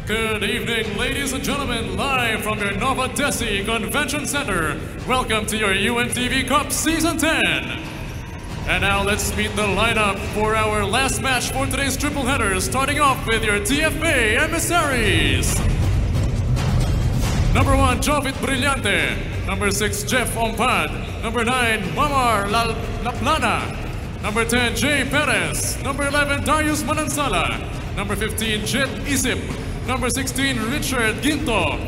Good evening, ladies and gentlemen, live from your Nova Desi Convention Center. Welcome to your UNTV Cup Season 10. And now let's meet the lineup for our last match for today's triple header, starting off with your DFA Emissaries. Number 1, Jovit Brillante. Number 6, Jeff Ompad. Number 9, Mamar Laplana. Number 10, Jay Perez. Number 11, Darius Manansala. Number 15, Jet Isip. Number 16, Richard Ginto.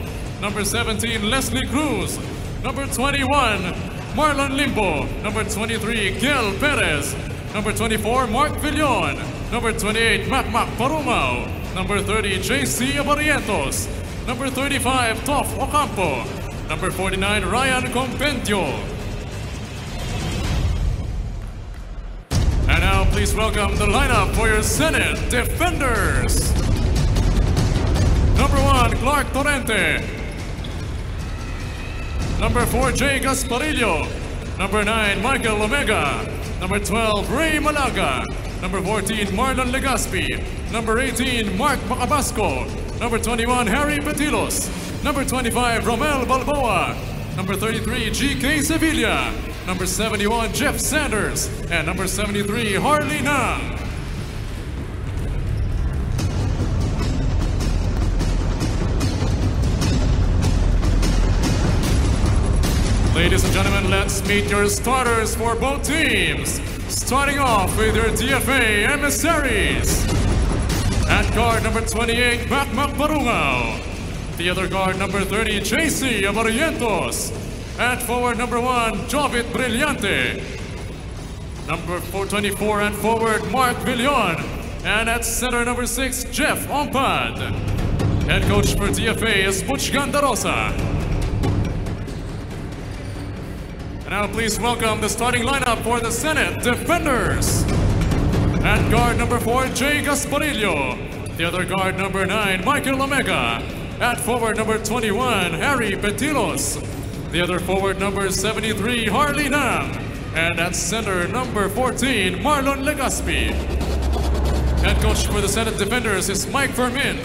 Number 17, Leslie Cruz. Number 21, Marlon Limbo. Number 23, Gel Perez. Number 24, Mark Villon. Number 28, Macmac Parumao. Number 30, JC Abarientos. Number 35, Toff Ocampo. Number 49, Ryan Compendio. And now please welcome the lineup for your Senate Defenders. Number 1, Clark Torrente. Number 4, Jay Gasparillo. Number 9, Michael Omega. Number 12, Ray Malaga. Number 14, Marlon Legaspi. Number 18, Mark Macabasco. Number 21, Harry Petilos. Number 25, Romel Balboa. Number 33, GK Sevilla. Number 71, Jeff Sanders. And number 73, Harley Nang. Ladies and gentlemen, let's meet your starters for both teams. Starting off with your DFA Emissaries. At guard number 28, Macmac Barungao. The other guard number 30, JC Abarientos. At forward number 1, Jovit Brillante. Number 424 at forward, Mark Villon. And at center number 6, Jeff Ompad. Head coach for DFA is Butch Gandarosa. And now please welcome the starting lineup for the Senate Defenders. At guard number 4, Jay Gasparillo. The other guard number 9, Michael Omega. At forward number 21, Harry Petilos. The other forward number 73, Harley Nam. And at center number 14, Marlon Legaspi. Head coach for the Senate Defenders is Mike Vermin.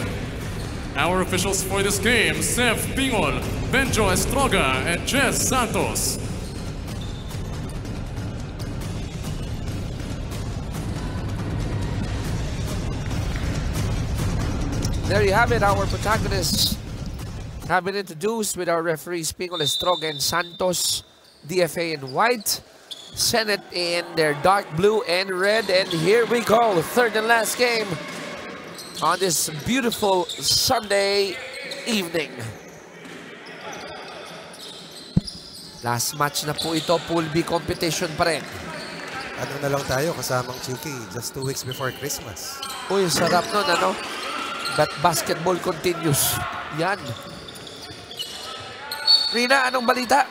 Our officials for this game, Seth Pingol, Benjo Estroga, and Jess Santos. There you have it, our protagonists have been introduced with our referees Pingol Estroga and Santos, DFA in white, Senate in their dark blue and red. And here we go, third and last game on this beautiful Sunday evening. Last match na po ito, Pool B competition pa rin. Ano na lang tayo kasamang Chiki, just 2 weeks before Christmas. Uy, sarap nun, ano? But basketball continues. Yan. Rina, anong balita?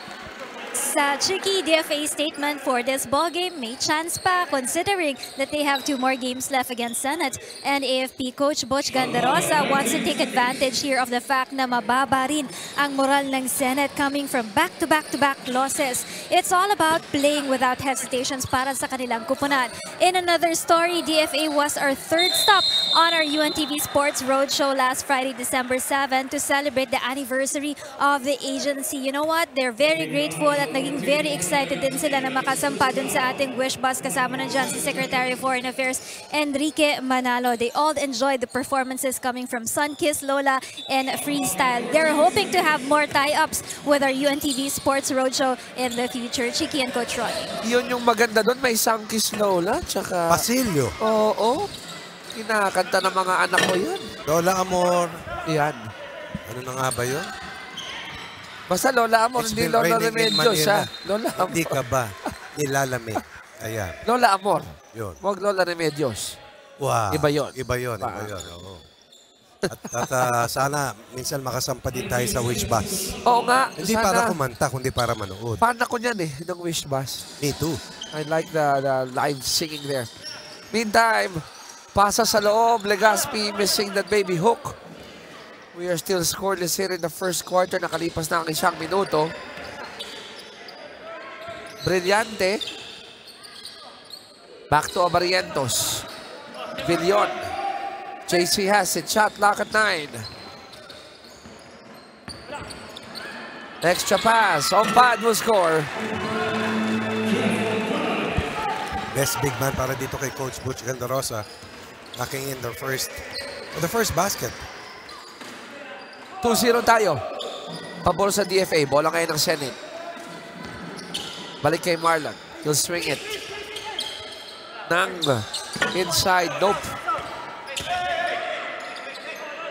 Sa tricky DFA statement for this ballgame, may chance pa considering that they have 2 more games left against Senate. And AFP coach Butch Gandarosa wants to take advantage here of the fact na mababa rin ang moral ng Senate coming from back-to-back-to-back losses. It's all about playing without hesitations para sa kanilang kupunan. In another story, DFA was our 3rd stop on our UNTV Sports Roadshow last Friday, December 7 to celebrate the anniversary of the agency. You know what? They're very grateful at naging very excited din sila na makasampa dun sa ating wish bus. Kasama na dyan si Secretary of Foreign Affairs Enrique Manalo. They all enjoyed the performances coming from Sunkiss, Lola, and Freestyle. They're hoping to have more tie-ups with our UNTV Sports Roadshow in the future. Chiki and Coach Ronnie. Yun yung maganda doon. May Sunkiss, Lola, tsaka... Basilio. Oo. Kinakanta ng mga anak ko yun. Lola Amor. Yan. Ano na nga ba yun? Basta Lola Amor, hindi Lola Remedios, ha? Lola Amor. Hindi ka ba nilalamig? Ayan. Lola Amor. Yun. Huwag Lola Remedios. Wow. Iba yun. Iba yun. Iba yun. Oo. At sana minsan makasampa din tayo sa wish bus. Oo nga. Hindi sana, para kumanta, kundi para manood. Fan ako niyan eh, ng wish bus. Me too. I like the live singing there. Meantime, pasa sa loob, Legaspi missing that baby hook. We are still scoreless here in the first quarter. Nakalipas na ang 1 minuto. Brillante. Back to Abarientos. Villon. JC has it. Shot clock at 9. Extra pass. Ompad will score. Best big man para dito kay Coach Butch Gandarosa. Knocking in the first basket. 2-0 tayo. Pabor sa DFA. Bola ngayon ng Senate. Balik kay Marlon. He'll swing it. Nang inside. Nope.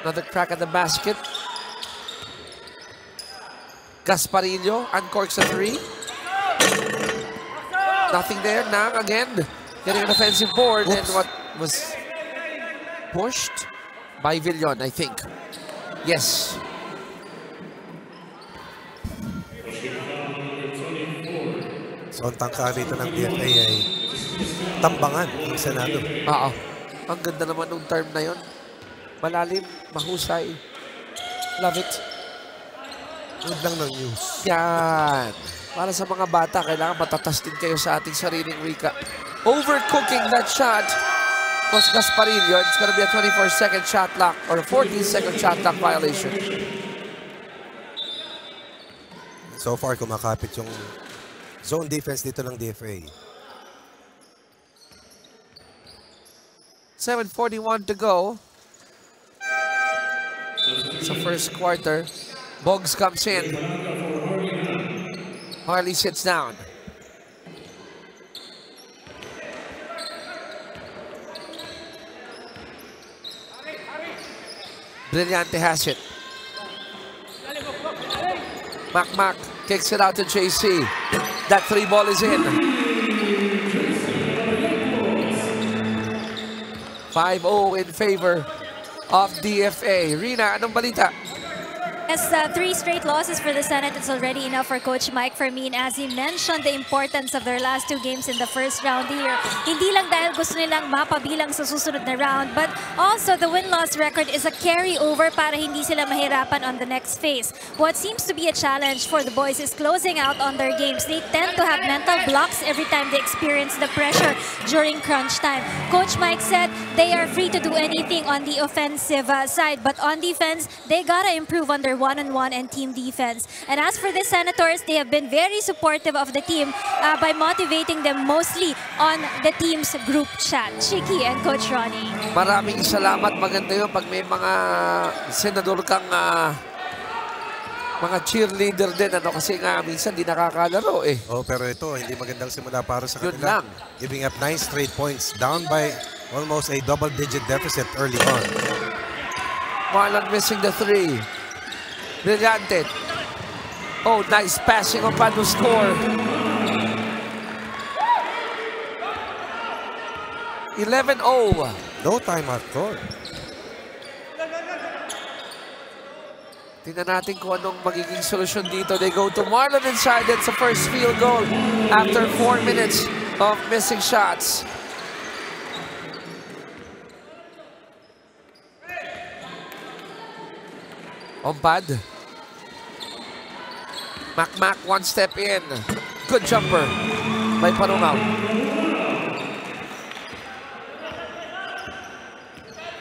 Another crack at the basket. Gasparillo uncorks a 3. Nothing there. Nang again. Getting an offensive board. Oops. And what was pushed by Villon, I think. Yes. So ang tangka rito ng DFA ay tambangan ng Senado. Oo. Ang ganda naman ng term na yon. Malalim, mahusay. Love it. Good lang ng news. Yan. Para sa mga bata, kailangan matatas din kayo sa ating sariling wika. Overcooking that shot was Gasparillo. It's gonna be a 24-second shot clock or a 14-second shot clock violation. So far, kumakapit yung zone defense dito ng DFA. 7:41 to go. So first quarter, Boggs comes in. Harley sits down. Brillante has it. Mac kicks it out to JC. That 3 ball is in. 5-0 in favor of DFA. Rina, anong balita? Yes, 3 straight losses for the Senate. It's already enough for Coach Mike Fermin, as he mentioned the importance of their last 2 games in the first round here. Hindi lang dahil gusto nilang mapabilang sa susunod na round, but also the win-loss record is a carry-over para hindi sila mahirapan on the next phase. What seems to be a challenge for the boys is closing out on their games. They tend to have mental blocks every time they experience the pressure during crunch time. Coach Mike said they are free to do anything on the offensive side, but on defense, they gotta improve on their one-on-one and team defense. And as for the Senators, they have been very supportive of the team by motivating them mostly on the team's group chat. Chiki and Coach Ronnie. Maraming salamat. Maganda yun pag may mga senador kang mga cheerleader din. Ano, kasi nga minsan di nakakalaro eh. Oh, pero ito, hindi magandang simula para sa Yun kanila. lang. Giving up 9 straight points. Down by almost a double-digit deficit early on. Marlon missing the 3. Brillante. Oh, nice passing on Padu score. 11-0. No timeout call. Tingnan natin kung anong magiging solusyon dito. They go to Marlon inside. That's the first field goal after 4 minutes of missing shots. Ompad. Mac, 1 step in. Good jumper by Parungaw.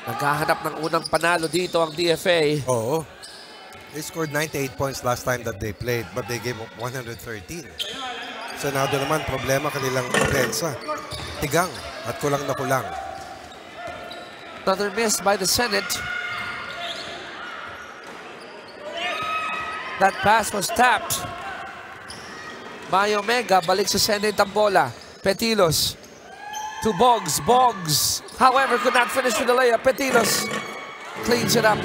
Naghahanap ng unang panalo dito ang DFA. Oo. They scored 98 points last time that they played, but they gave up 113. So now doon naman, problema kanilang opensa. Tigang at kulang na kulang. Another miss by the Senate. That pass was tapped by Omega. Balik sa Senate ang bola. Petilos to Boggs. Boggs, however, could not finish with the layup. Petilos cleans it up.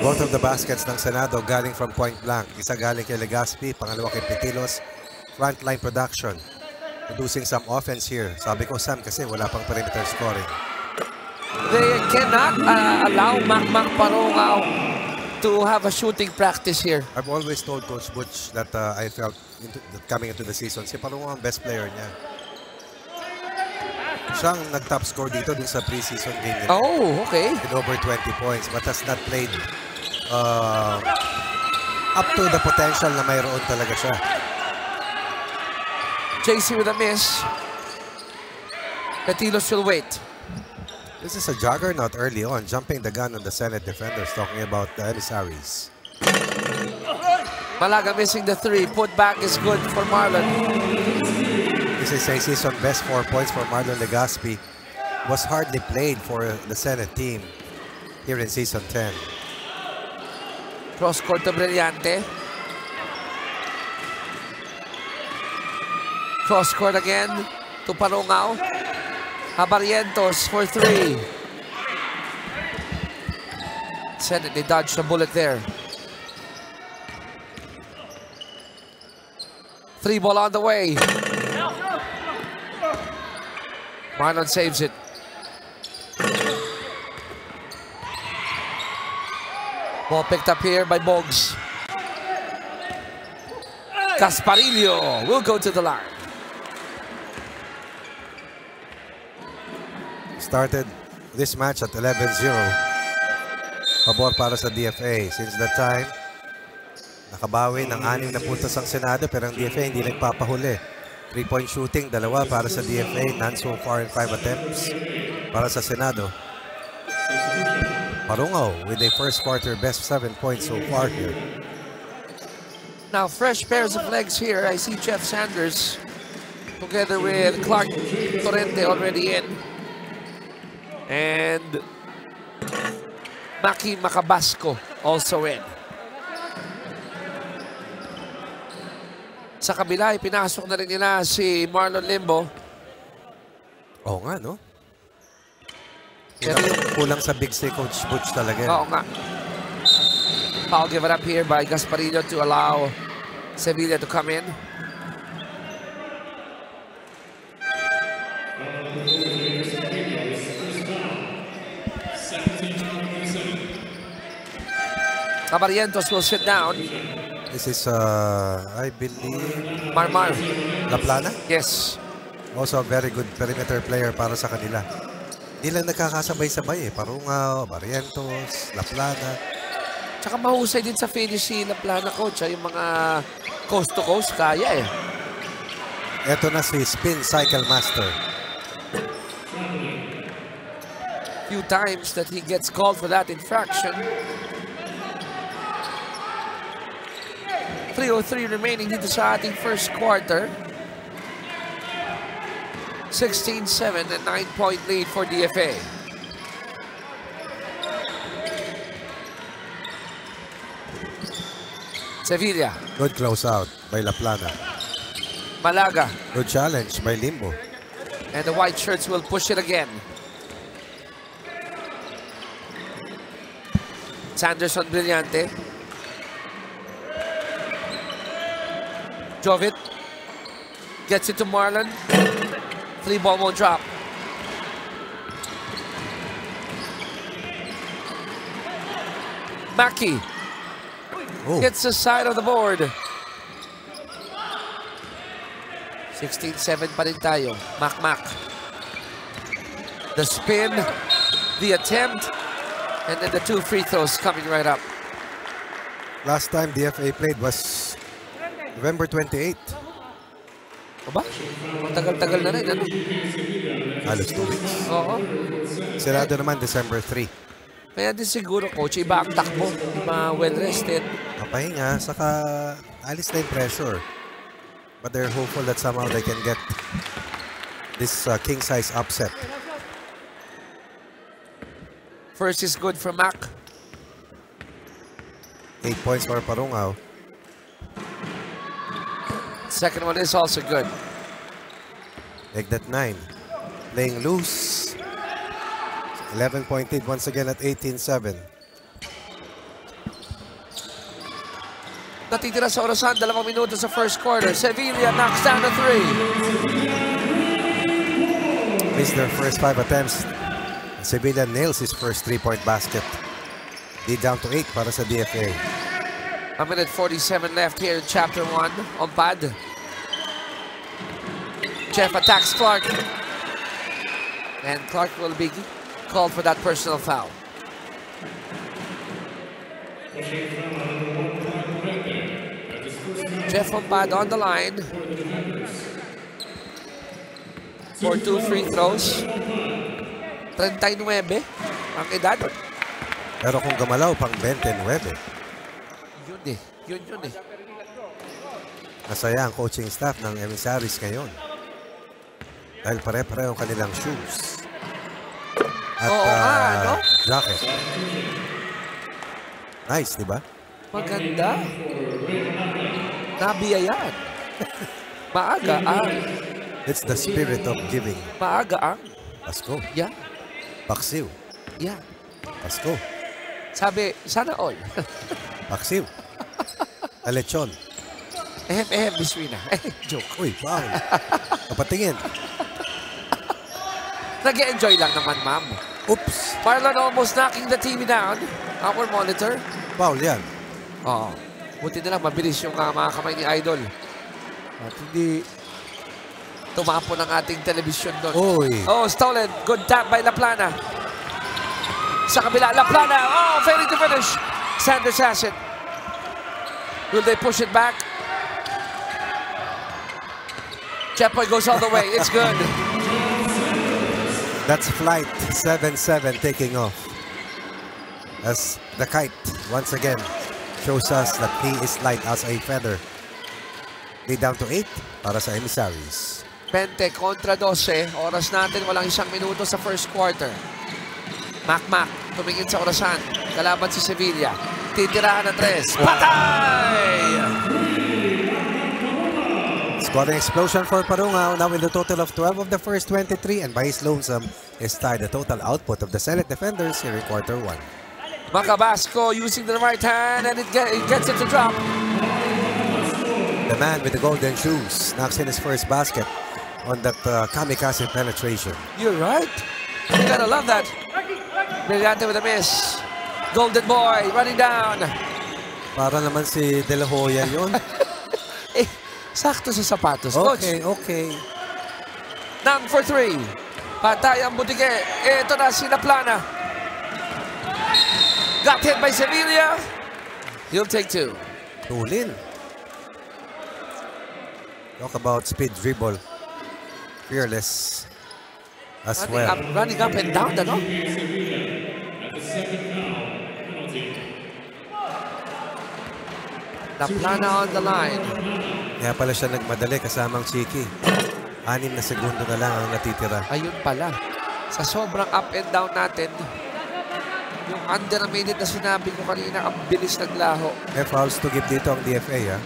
Both of the baskets ng Senado galing from point blank. Isa galing kay Legaspi, pangalawa kay Petilos. Frontline production. Producing some offense here. Sabi ko, Sam, kasi wala pang perimeter scoring. They cannot allow Mac Parungaw to have a shooting practice here. I've always told Coach Butch that I felt that coming into the season, si Parungaw ang best player niya. Siyang nag-top score dito dun sa preseason game nila. Oh, okay. With over 20 points, but has not played up to the potential na mayroon talaga siya. JC with a miss. Petilos will wait. This is a juggernaut early on, jumping the gun on the Senate defenders, talking about the Emissaries. Malaga missing the 3. Put back is good for Marlon. This is a season best 4 points for Marlon Legaspi. Was hardly played for the Senate team here in season 10. Cross court to Brillante. Cross court again to Parungao. Habarientos for 3. Senate, they dodged a bullet there. 3 ball on the way. Marlon saves it. Ball picked up here by Boggs. Casparillo will go to the line. Started this match at 11-0. Pabor para sa DFA. Since that time, nakabawi ng 6 na puntos ang Senado pero ang DFA hindi nagpapahuli. 3-point shooting, 2 para sa DFA, none so far in 5 attempts para sa Senado. Parungao with a first quarter best 7 points so far here. Now fresh pairs of legs here. I see Jeff Sanders together with Clark Torrente already in. And Maki Macabasco also in. Sa kabila, pinasok na rin nila si Marlon Limbo. Oo nga, no? Kulang sa big stay Coach Butch talaga. Oo nga. Foul given up here by Gasparillo to allow Sevilla to come in. Cabarientos will sit down. This is, I believe... Marmar. La Plana? Yes. Also a very good perimeter player para sa kanila. Hindi lang nagkakasabay-sabay eh. Parungao, Barrientos, La Plana. Tsaka mahusay din sa finish si La Plana, coach. Yung mga coast to coast, kaya eh. Ito na si Spin Cycle Master. Few times that he gets called for that infraction. 3:03 remaining dito sa ating first quarter. 16-7 and 9-point lead for DFA. Sevilla. Good close out by La Plana. Malaga. Good challenge by Limbo. And the white shirts will push it again. Sanderson Brillante. Jovit gets it to Marlon. 3 ball won't drop. Maki hits the side of the board. 16-7 pa rin tayo. Mac. The spin, the attempt, and then the 2 free throws coming right up. Last time DFA played was November 28. Aba? Tagal-tagal na rin, ano? Halos 2 weeks. Oo. Senado naman December 3. Kaya din siguro, coach, iba ang takbo. Iba well-rested. Mapahinga, saka alis na yung pressure. But they're hopeful that somehow they can get this king-size upset. First is good for Mac. 8 points for Parungao. Second one is also good. Make that 9. Playing loose. 11-point lead once again at 18-7. Natitira sa orasan, 2 minuto sa first quarter. Sevilla knocks down the 3. Missed their first 5 attempts. Sevilla nails his first 3-point basket. Lead down to 8 para sa DFA. 1:47 left here in Chapter 1 on pad. Jeff attacks Clark. And Clark will be called for that personal foul. Jeff on pad on the line. For 2 free throws. 39 ang edad. Pero kung gamalaw, pang 29. yun eh. Yun eh. Masaya ang coaching staff ng Emissaries ngayon. Dahil pare-pareho kanilang shoes. At no? jacket. Nice, di ba? Maganda. Nabiyayaan. Maaga ang. It's the spirit of giving. Maaga ang. Pasko. Yeah. Paksiw. Yeah. Pasko. Sabi, sana all. Paksiw. Alechon. Biswina. Joke. Uy, wow. Kapatingin. Nag-enjoy lang naman, ma'am. Oops. Marlon almost knocking the TV down. Our monitor. Foul yan. Oo. Buti na lang, mabilis yung mga kamay ni Idol. At hindi tumapo ng ating television doon. Uy. Oh, stolen. Good tap by Laplana. Sa kabila, Laplana. Oh, failing to finish. Sanders has it. Will they push it back? Chepoy goes all the way. It's good. That's flight 77 taking off. As the kite, once again, shows us that he is light as a feather. Lead down to 8 para sa Emissaries. 20 kontra 12. Oras natin, walang 1 minuto sa first quarter. Mac, tumingin sa orasan. Kalaban si Sevilla. Titirahan ng 3. Patay! Scoring explosion for Parungaw, now in the total of 12 of the first 23, and by his lonesome is tied the total output of the Senate defenders here in quarter 1. Macabasco using the right hand, and it gets it to drop. The man with the golden shoes knocks in his first basket on that kamikaze penetration. You're right. You gotta love that. Brillante with a miss. Golden boy running down. Para naman si De La Hoya yun. Sakto sa sapatos. Okay, Coach. okay. Nang for 3. Patay ang Butige. Ito na si Laplana. Got hit by Sevilla. He'll take 2. Tulin. Talk about speed dribble. Fearless as well. Running up and down, ano? Laplana on the line. Kaya pala siya nagmadali kasamang Chiki. 6 na segundo na lang ang natitira. Ayun pala. Sa sobrang up and down natin, yung under a minute na sinabi ko kanina, ang bilis naglaho. May fouls to give dito ang DFA, ha?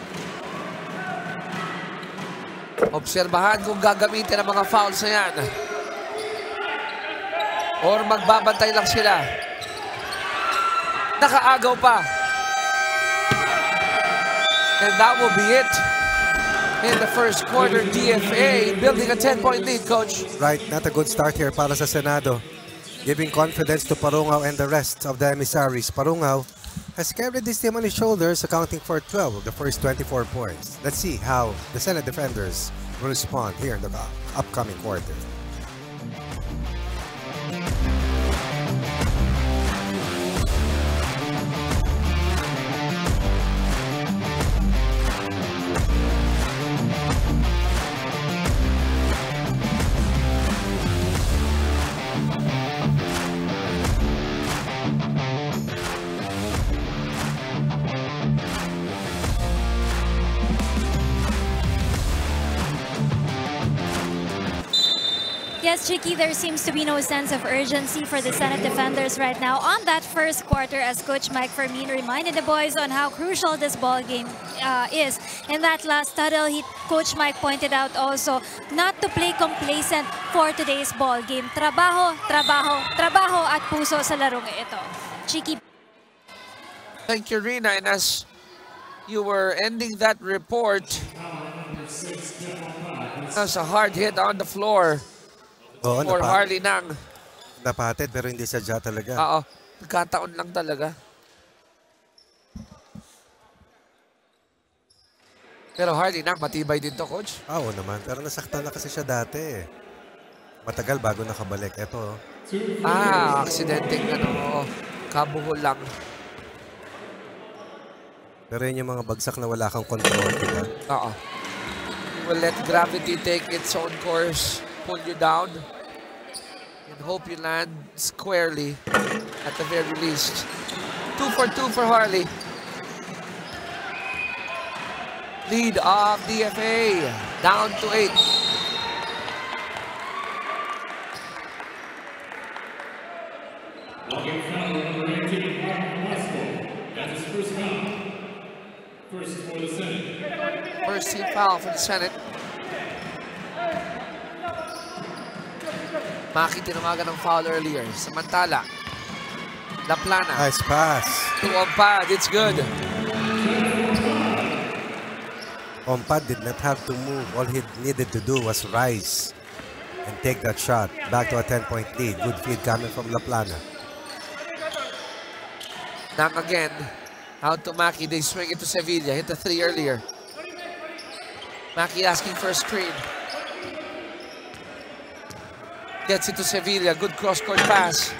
Obserbahan kung gagamitin ang mga fouls na yan. Or magbabantay lang sila. Nakaagaw pa. And that will be it. In the first quarter, DFA building a 10-point lead, Coach. Right, not a good start here para sa Senado. Giving confidence to Parungaw and the rest of the Emissaries. Parungaw has carried this team on his shoulders, accounting for 12 of the first 24 points. Let's see how the Senate defenders will respond here in the upcoming quarter. Yes, Chicky, there seems to be no sense of urgency for the Senate defenders right now on that first quarter, as Coach Mike Fermin reminded the boys on how crucial this ball game is. In that last huddle, Coach Mike pointed out also not to play complacent for today's ball game. Trabaho, trabaho, trabaho at puso sa larong ito. Chicky. Thank you, Rina. And as you were ending that report, that's a hard hit on the floor. Oo, For Harley Nang. Napatid pero hindi sadya talaga. Oo, nagkataon lang talaga. Pero Harley Nang, matibay din to, Coach. Oo naman, pero nasaktan na kasi siya dati. Matagal bago nakabalik. Ito. Aksidenteng ano, kabuhol lang. Pero yun yung mga bagsak na wala kang control, diba? Oo. You will let gravity take its own course, pull you down, and hope you land squarely at the very least. 2 for 2 for Harley. Lead of DFA down to 8. Logging foul number 18, Mark Vasco. That's his first foul. First for the Senate. First team foul for the Senate. Maki tinawagan ng foul earlier. Samantala, Laplana. Nice pass. To Ompad, it's good. Ompad did not have to move. All he needed to do was rise and take that shot. Back to a 10-point lead. Good feed coming from Laplana. Nang again. Out to Maki. They swing it to Sevilla. Hit the 3 earlier. Maki asking for a screen. Gets it to Sevilla. Good cross-court pass.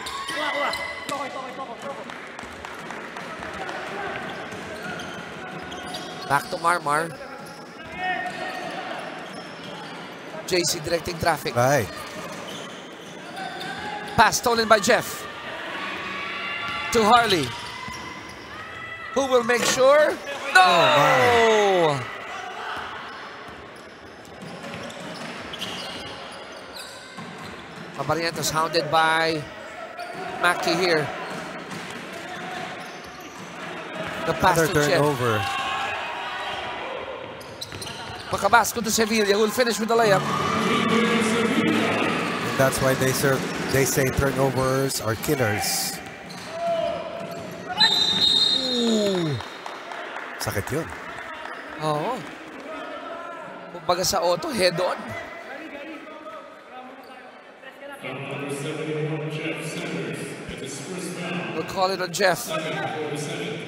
Back to Marmar. JC directing traffic. Right. Pass stolen by Jeff. To Harley. Who will make sure? No! Oh, Barrientos hounded by Maki here. The pass Another to Jeff. turnover. Macabasco to Sevilla, who will finish with the layup. And that's why they say turnovers are killers. Ooh. Sakit yun. Oo. Kumbaga sa auto, head on. Number 71, Jeff Sanders. That's his first foul. We'll call it on Jeff. Second for the Senate.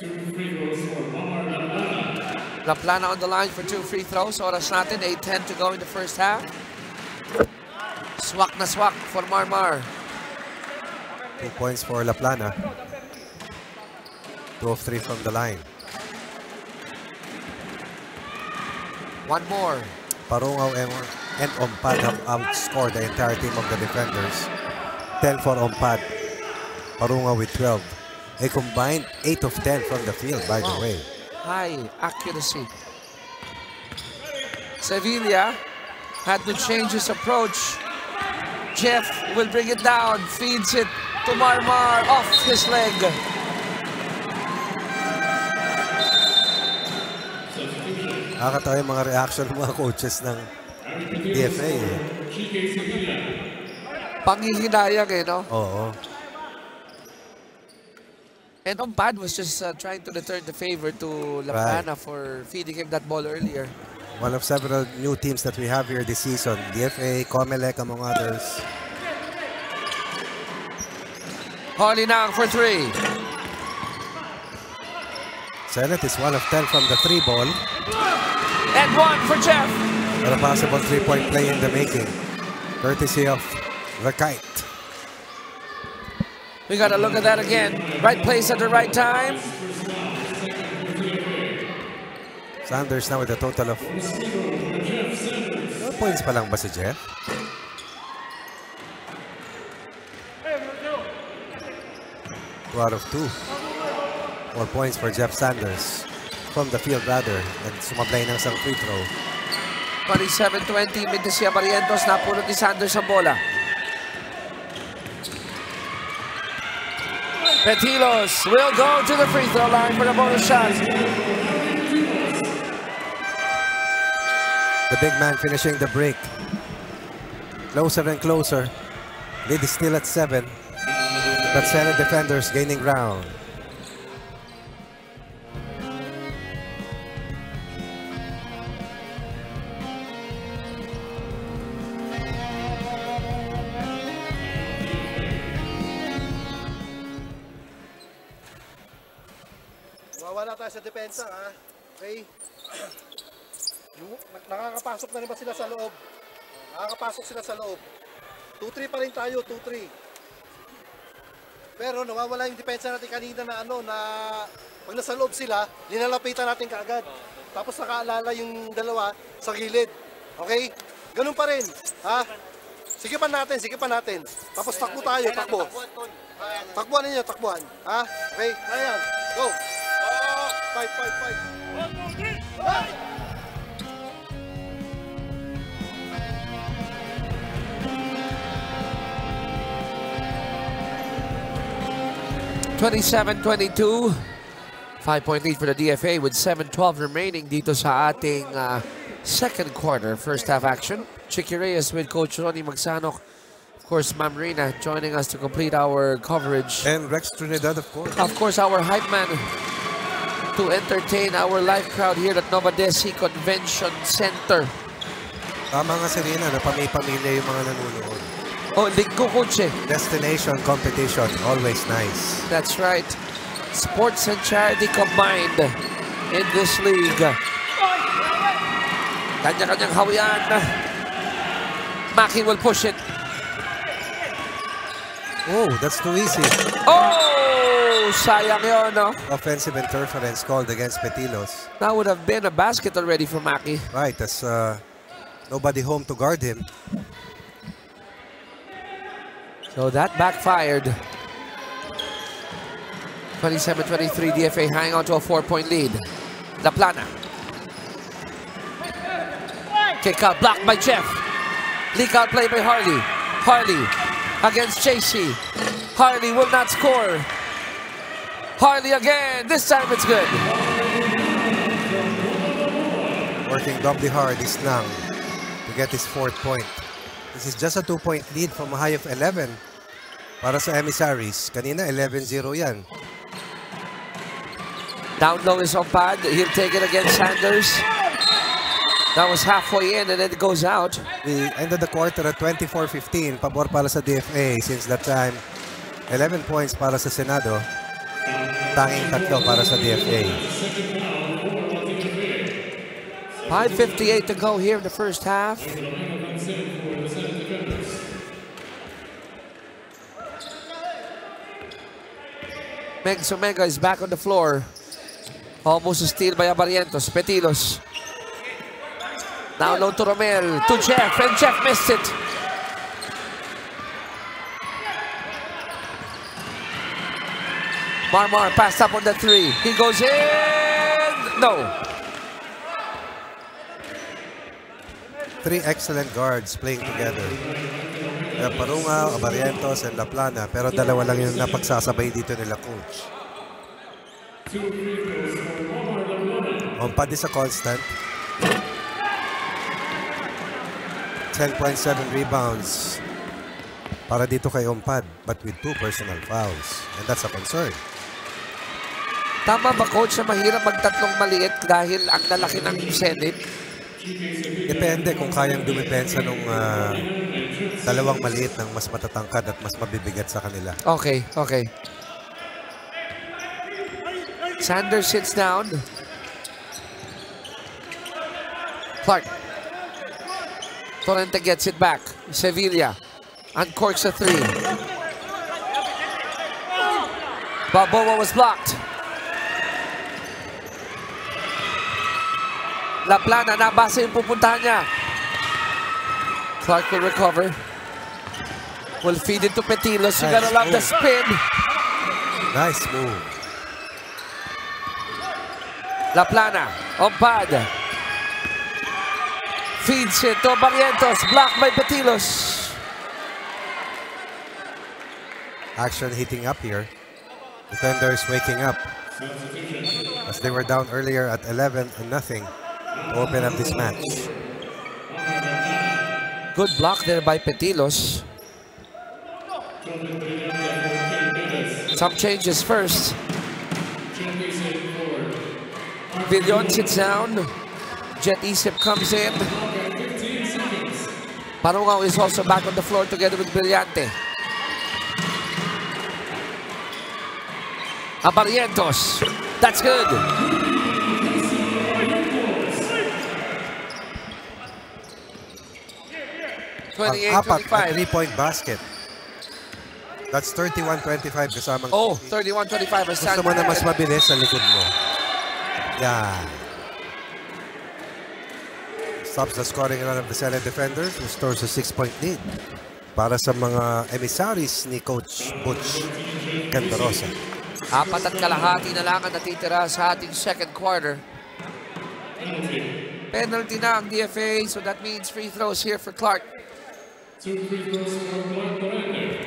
Two free throws for Omar Laplana. Laplana on the line for 2 free throws. Oras natin, 8:10 to go in the first half. Swak na swak for Marmar. 2 points for Laplana. 2 of 3 from the line. One more. Parungaw and Ompad have outscored the entire team of the defenders. 10 for Ompad. Parungaw with 12. A combined 8 of 10 from the field, by the way. High accuracy. Sevilla had to change his approach. Jeff will bring it down. Feeds it to Marmar off his leg. Nakakatawa yung mga reaction ng mga coaches ng DFA. Panghihinayang eh, no? Oo. And Ompad was just trying to return the favor to Laplana for feeding him that ball earlier. One of several new teams that we have here this season. DFA, Comelec, among others. Holly Nang for 3. Senate is 1 of 10 from the 3 ball. And 1 for Jeff. But a possible 3-point play in the making. Courtesy of the Kite. We got to look at that again. Right place at the right time. Sanders now with a total of... 4 points pa lang ba si Jeff? Two out of 2. 4 points for Jeff Sanders. From the field rather. And sumablay ng isang free throw. 27-20, Mendesia Barrientos. Napulot ni Sanders ang bola. Petilos will go to the free throw line for the bonus shot. The big man finishing the break. Closer and closer. Lead is still at 7. But Senate defenders gaining ground. Wala tayo sa depensa, ha? Okay? Nakakapasok na rin ba sila sa loob? Nakakapasok sila sa loob. 2-3 pa rin tayo, 2-3. Pero nawawala yung depensa natin kanina na na pag nasa loob sila, linalapitan natin kaagad. Tapos nakaalala yung dalawa sa gilid. Okay? Ganun pa rin, ha? Sige pa natin, sige pa natin. Tapos takbo tayo, takbo. Takbuhan ninyo, takbuhan. Ha? Okay, ayan. Go. Fight, fight, fight. 27-22. 5-point lead for the DFA with 7:12 remaining dito sa ating second quarter, first half action. Chicky Reyes with Coach Ronnie Magsanok. Of course, Ma'am Rina joining us to complete our coverage. And Rex Trinidad, of course. Of course, our hype man to entertain our live crowd here at Nova Desi Convention Center. Tama nga si Rina, na pamilya yung mga nanonood. Oh, linggo, Coach. Destination competition, always nice. That's right. Sports and charity combined in this league. Kanya-kanyang hawian. Maki will push it. Oh, that's too easy. Oh, sayang yun, no? Offensive interference called against Petilos. That would have been a basket already for Maki. Right, as nobody home to guard him. So that backfired. 27-23, DFA hanging on to a 4-point lead. La Plana. Kick out, blocked by Jeff. Leak out play by Harley. Harley against JC. Harley will not score. Harley again. This time it's good. Working doubly hard is Nang to get his 4th point. This is just a 2-point lead from a high of 11 para sa Emissaries. Kanina 11-0 yan. Down low is on pad. He'll take it against Sanders. That was halfway in and then it goes out. We ended the quarter at 24-15. Pabor para sa DFA. Since that time, 11 points para sa Senado. Tanging 3 para sa DFA. 5:58 to go here in the first half. Megs Omega is back on the floor. Almost a steal by Abarientos. Petilos. Now low to Romel. To Jeff. And Jeff missed it. Marmar passed up on the 3. He goes in. No. 3 excellent guards playing together. Parunga, Abarientos, and La Plana. Pero dalawa lang yung napagsasabay dito nila, Coach. Ompad is a constant. 10.7 rebounds para dito kay Ompad, but with 2 personal fouls. And that's a concern. Tama ba, Coach, na mahirap magtatlong maliit dahil ang lalaki ng Senate? Depende kung kayang dumipensa nung dalawang maliit ng mas matatangkad at mas mabibigat sa kanila. Okay, okay. Sanders sits down. Clark. Torrente gets it back. Sevilla uncorks a 3. Balboa was blocked. La Plana, nabasa yung pupuntahan niya. Clark will recover. Will feed it to Petilos. You gotta love the spin. Nice move. La Plana, on pad. Feeds it to Barrientos. Blocked by Petilos. Action heating up here. Defenders waking up. As they were down earlier at 11-0 to open up this match. Good block there by Petilos. Some changes first. Villon sits down. Jet Isip comes in. Parungao is also back on the floor together with Brillante. Abarientos. That's good. Ang apat na 3-point basket. That's 31-25 kasamang... Oh, 31-25. Gusto mo na mas mabilis sa likod mo. Yeah. Stops the scoring run of the Senate defenders. Restores a 6-point lead. para sa mga emissaries ni Coach Butch Gandarosa. 4 kalahati na lang ang natitira sa ating second quarter. Penalty na ang DFA, so that means free throws here for Clark. 2 free throws for Clark Commander.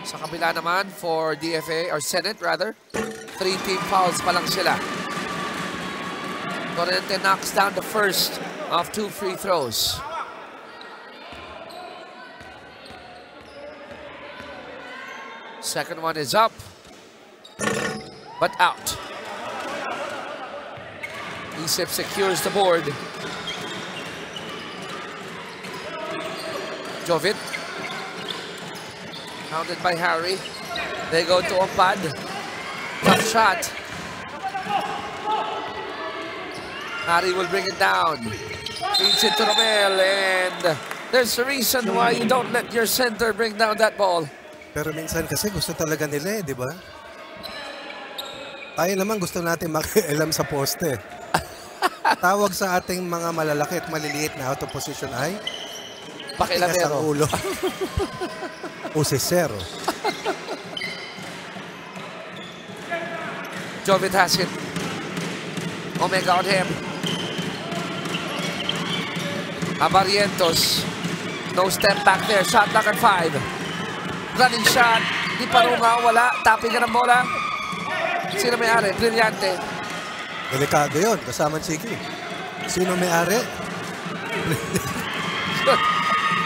Sa kabila naman for DFA, or Senate rather, 3 team fouls pa lang sila. Corrente knocks down the first of 2 free throws. Second one is up, but out. Isip secures the board. Jovit. Counted by Harry. They go to Ompad. Tough shot. Harry will bring it down. Feeds it to Romel, and there's a reason why you don't let your center bring down that ball. Pero minsan kasi gusto talaga nila di ba? Tayo naman gusto natin makialam sa poste. Tawag sa ating mga malalaki at maliliit na out of position ay pakilamero. Ang ulo. Usisero. Jovit has it. Omega on him. Abarientos. No step back there. Shot clock at 5. Running shot. Di parunga. Wala. Tapping ka ng bola. Sino may-ari? Brillante. Delikado yun. Kasama Chiki. Sino may-ari?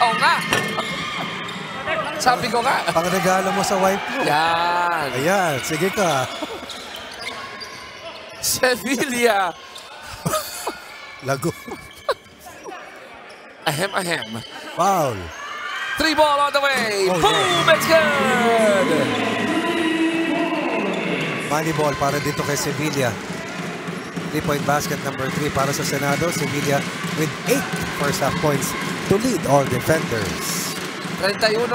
Oo nga. Sabi ko nga. Pangregalo mo sa wife mo. Yan. Ayan. Sige ka. Sevilla. Lago. Ahem, ahem. Foul. 3 ball on the way. Oh, boom! yeah. It's good! Money ball para dito kay Sevilla. 3-point basket number 3 para sa Senado. Sevilla with 8 first half points to lead all defenders. 31-29.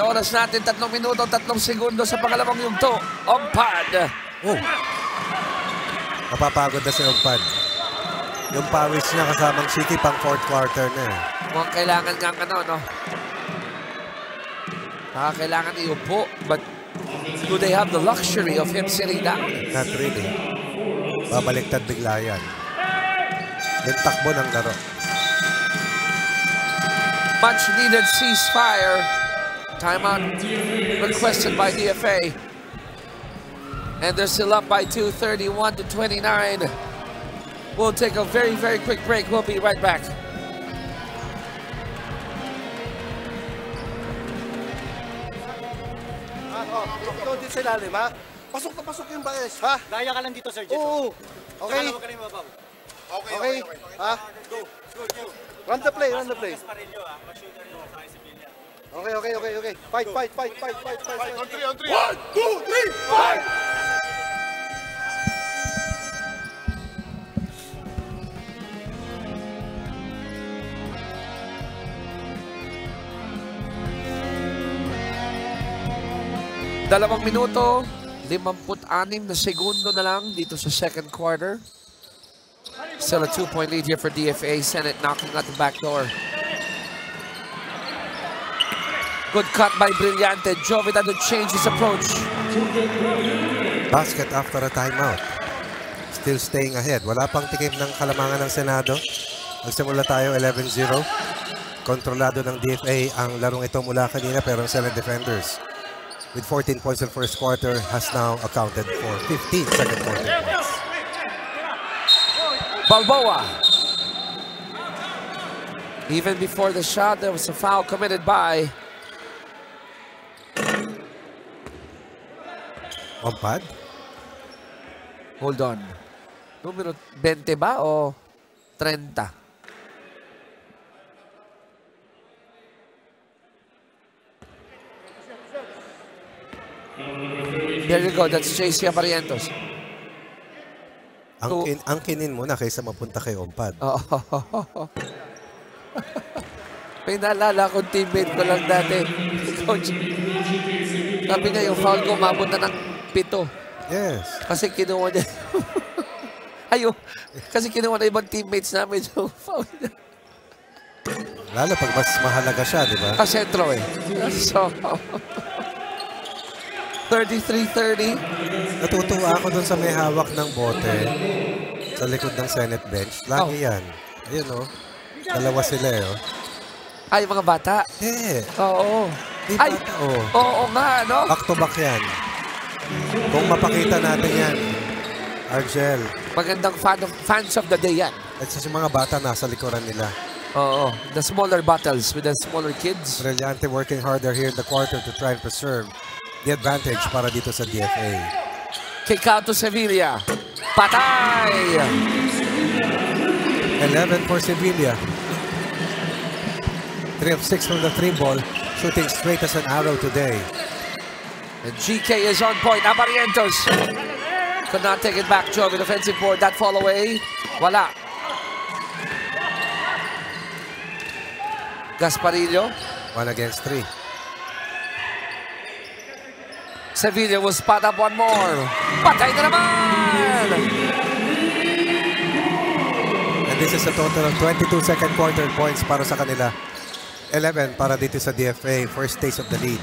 Oras natin 3 minuto, 3 segundo sa pangalawang yugto. Ompad. Oh. Napapagod na si Ompad. Yung pawis niya kasamang Chiki pang 4th quarter na eh. Mukhang kailangan nga no? Kailangan iupo, but do they have the luxury of him sitting down? Not really. Babaliktad bigla yan. Yung takbo ng laro. Much needed ceasefire. Timeout requested by DFA. And they're still up by 2, 31-29. We'll take a very, very quick break. We'll be right back. Ikaw din sa ilalim, ha? Pasok na pasok yung bias, ha? Daya ka lang dito, Sir Jeff. Oo. Okay? Huwag ka rin mabaw. Okay? Ha? Go. Go. Run the play, run the play. Parillo, ha? Ma-shooter nyo sa Sevilla. Okay. Fight. 1, 2, 3, Fight! Dalawang minuto, 56 na segundo na lang dito sa second quarter. Still a 2-point lead here for DFA. Senate knocking at the back door. Good cut by Brillante. Jovita to change his approach. Basket after a timeout. Still staying ahead. Wala pang tikim ng kalamangan ng Senado. Magsimula tayo 11-0. Kontrolado ng DFA ang larong ito mula kanina pero ang Senate defenders with 14 points in first quarter has now accounted for 15 second quarter points. Balboa. Even before the shot, there was a foul committed by Ompad? Hold on. Numero 20 ba o 30? There you go. That's JC Aparientos. Ang kinin mo na kaysa mapunta kay Ompad. Oh. May naalala akong teammate ko lang dati. Coach. Sabi niya yung foul ko umabot na ng 7. Yes. Kasi kinuha niya. Kasi kinuha na ibang teammates namin yung foul niya. Lalo pag mas mahalaga siya, di ba? Sentro eh. So, 33-30. Natutuwa ako dun sa may hawak ng bote sa likod ng Senate bench. Lagi yan. Ayun o. Dalawa sila eh. Oh. Ay, mga bata. Oo. Di Ay, bata oh. Oo nga, no? Back to back yan. Kung mapakita natin yan, Argel. Magandang fans of the day yan. At sa mga bata nasa likuran nila. Oo. The smaller battles with the smaller kids. Brillante working harder here in the quarter to try and preserve the advantage para dito sa DFA. Kick out to Sevilla. Patay! 11 for Sevilla. 3 of 6 from the 3-ball. Shooting straight as an arrow today. And GK is on point. Abarientos could not take it back. Joe with offensive board. That fall away. Wala. Gasparillo. 1 against 3. Sevilla will spot up one more. Patay na naman! And this is a total of 22 second quarter points para sa kanila. 11 para dito sa DFA. First taste of the lead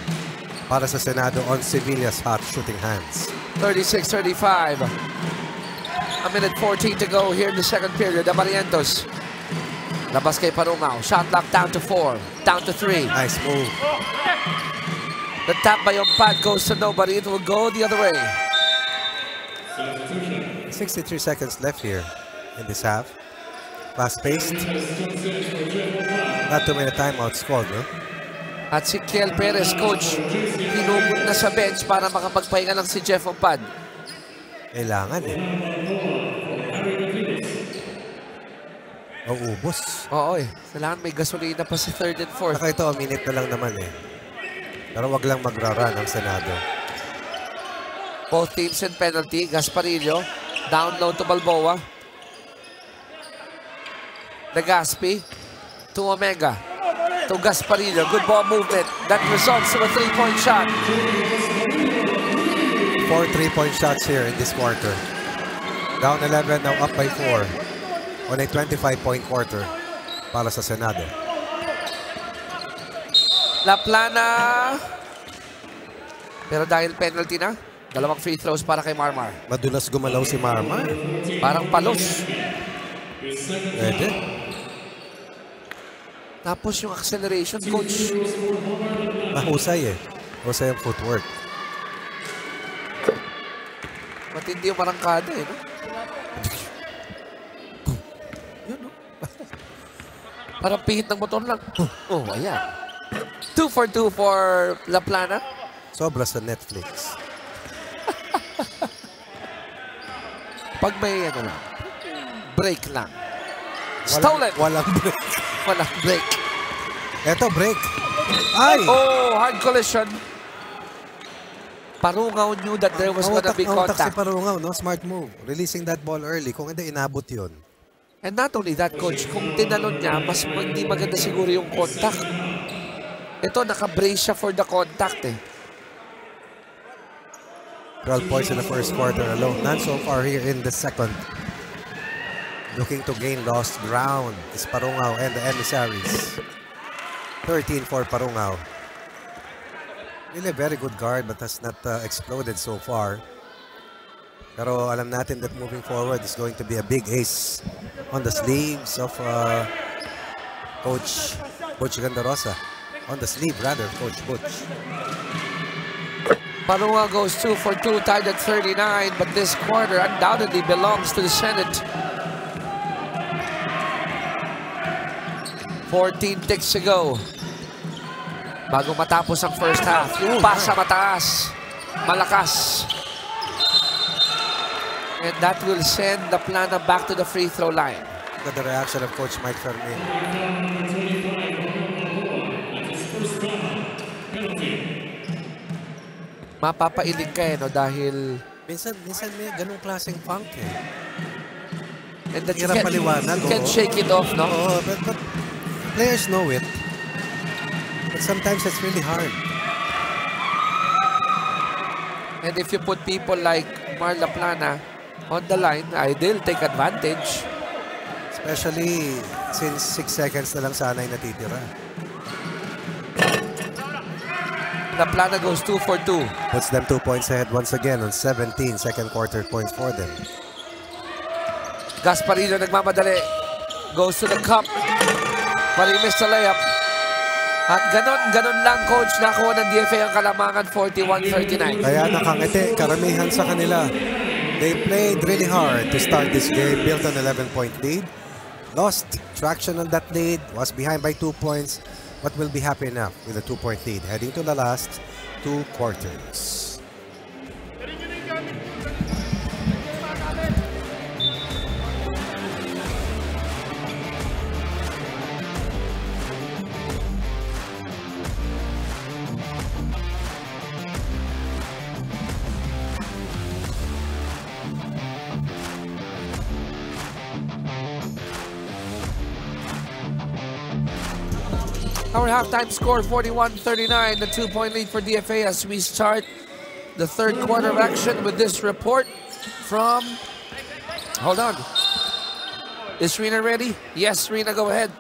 para sa Senado on Sevilla's hot shooting hands. 36-35. A minute 14 to go here in the second period. Abarientos. Labas kay Parungao. Shot clock down to 4. Down to 3. Nice move. The tap by Ompad goes to nobody. It will go the other way. 63 seconds left here in this half. Fast-paced. Not too many timeouts called, no? At si Kiel Perez, coach, hinubog na sa bench para makapagpahinga lang si Jeff Ompad. Kailangan eh. Ubos. Oo eh. Kailangan may gasolina pa sa third and fourth. Saka ito, a minute na lang naman eh. Pero wag lang magra-run ang Senado. Both teams in penalty. Gasparillo. Down low to Balboa. Legaspi. To Omega. To Gasparillo. Good ball movement. That results in a 3-point shot. 4 3-point shots here in this quarter. Down 11, now up by 4. On a 25-point quarter para sa Senado. La Plana. Pero dahil penalty na, dalawang free throws para kay Marmar. Madulas gumalaw si Marmar. Parang palos. Pwede. Tapos yung acceleration, coach. Mahusay eh. Husay ang footwork. Matindi yung marangkada eh, no? Yun, no? Parang pihit ng motor lang. Oh, ayan. 2 for 2 for La Plana. Sobra sa Netflix. Pag may ano lang, break lang. Stolen! Walang break. Walang break. Eto, break. Ay! Oh, hard collision. Parungaw knew that there was gonna be Nautak si contact. Parungaw, no? Smart move. Releasing that ball early. Kung hindi, inabot yun. And not only that, coach, kung tinalon niya, mas hindi maganda siguro yung contact. Ito, naka-brace siya for the contact eh. 12 points in the first quarter alone. Not so far here in the second. Looking to gain lost ground is Parungaw and the Emissaries. 13 for Parungaw. Really a very good guard but has not exploded so far. Pero alam natin that moving forward is going to be a big ace on the sleeves of Coach Butch Gandarosa. On the sleeve rather, Coach Butch. Parungaw goes 2 for 2, tied at 39, but this quarter undoubtedly belongs to the Senate. 14 ticks to go. Bago matapos ang first half. Yung pass sa mataas. Malakas. And that will send the Plana back to the free throw line. Look at the reaction of Coach Mike Fermin. Mapapailig ka eh, no? Dahil... Minsan may ganung klaseng funk eh. And that Hirap paliwanag. You can shake it off, no? Oo, but players know it. But sometimes it's really hard. And if you put people like Marla Plana on the line, they'll take advantage. Especially since 6 seconds na lang sana yung natitira. Laplana goes 2 for 2. Puts them 2 points ahead once again on 17 second quarter points for them. Gasparino nagmamadali. Goes to the cup. Marimis sa layup. At ganon lang, coach, nakuha ng DFA ang kalamangan 41-39. Kaya nakangiti, karamihan sa kanila. They played really hard to start this game, built an 11-point lead. Lost traction on that lead, was behind by 2 points, but will be happy enough with a 2-point lead heading to the last 2 quarters. Our halftime score, 41-39, the 2-point lead for DFA as we start the third quarter of action with this report from... Hold on. Is Rina ready? Yes, Rina, go ahead.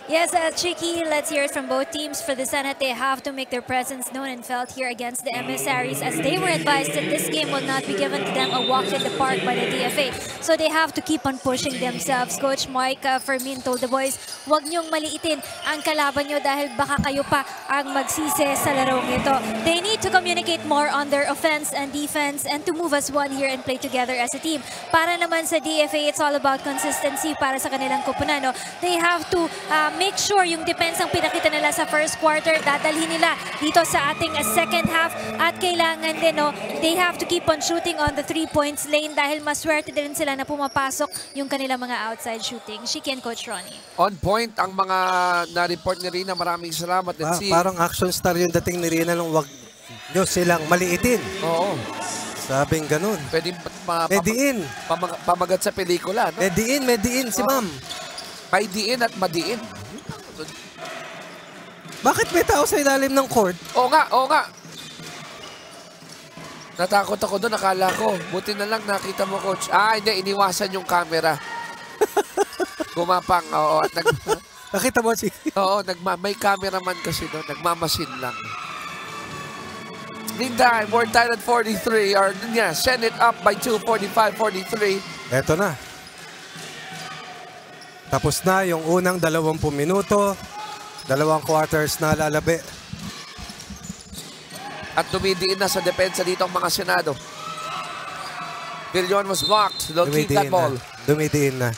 Yes, Chicky, let's hear it from both teams. For the Senate, they have to make their presence known and felt here against the Emissaries, as they were advised that this game will not be given to them a walk in the park by the DFA. So they have to keep on pushing themselves. Coach Mike Fermin told the boys, huwag niyong maliitin ang kalaban niyo dahil baka kayo pa ang magsisi sa larong ito. They need to communicate more on their offense and defense and to move as one here and play together as a team. Para naman sa DFA, it's all about consistency para sa kanilang kupunan. No? They have to make sure yung depensang pinakita nila sa first quarter, dadalhin nila dito sa ating second half at kailangan din, no, they have to keep on shooting on the 3 points lane dahil maswerte din sila na pumapasok yung kanilang mga outside shooting. Shiki and Coach Ronnie. On point ang mga na-report ni Rina. Maraming salamat. Let's see. Parang action star yung dating ni Rina nung wag nyo silang maliitin. Oo. Sabing ganun. Pwede mediin. Pamagat sa pelikula, no? Mediin si ma'am. May diin at madiin. Bakit may tao sa ilalim ng court? Oo nga. Natakot ako doon, akala ko. Buti na lang nakita mo, coach. Hindi, iniwasan yung camera. Gumapang, oo. At Nakita mo si... Oo, may cameraman kasi doon. Nagmamasin lang. Meantime, we're tied at 43. Send it up by 2, 45-43. Eto na. Tapos na yung unang 20 minuto. 2 quarters na lalabi. At dumidiin na sa depensa dito ang mga Senado. Villion was blocked. They'll keep that ball. Dumidiin na.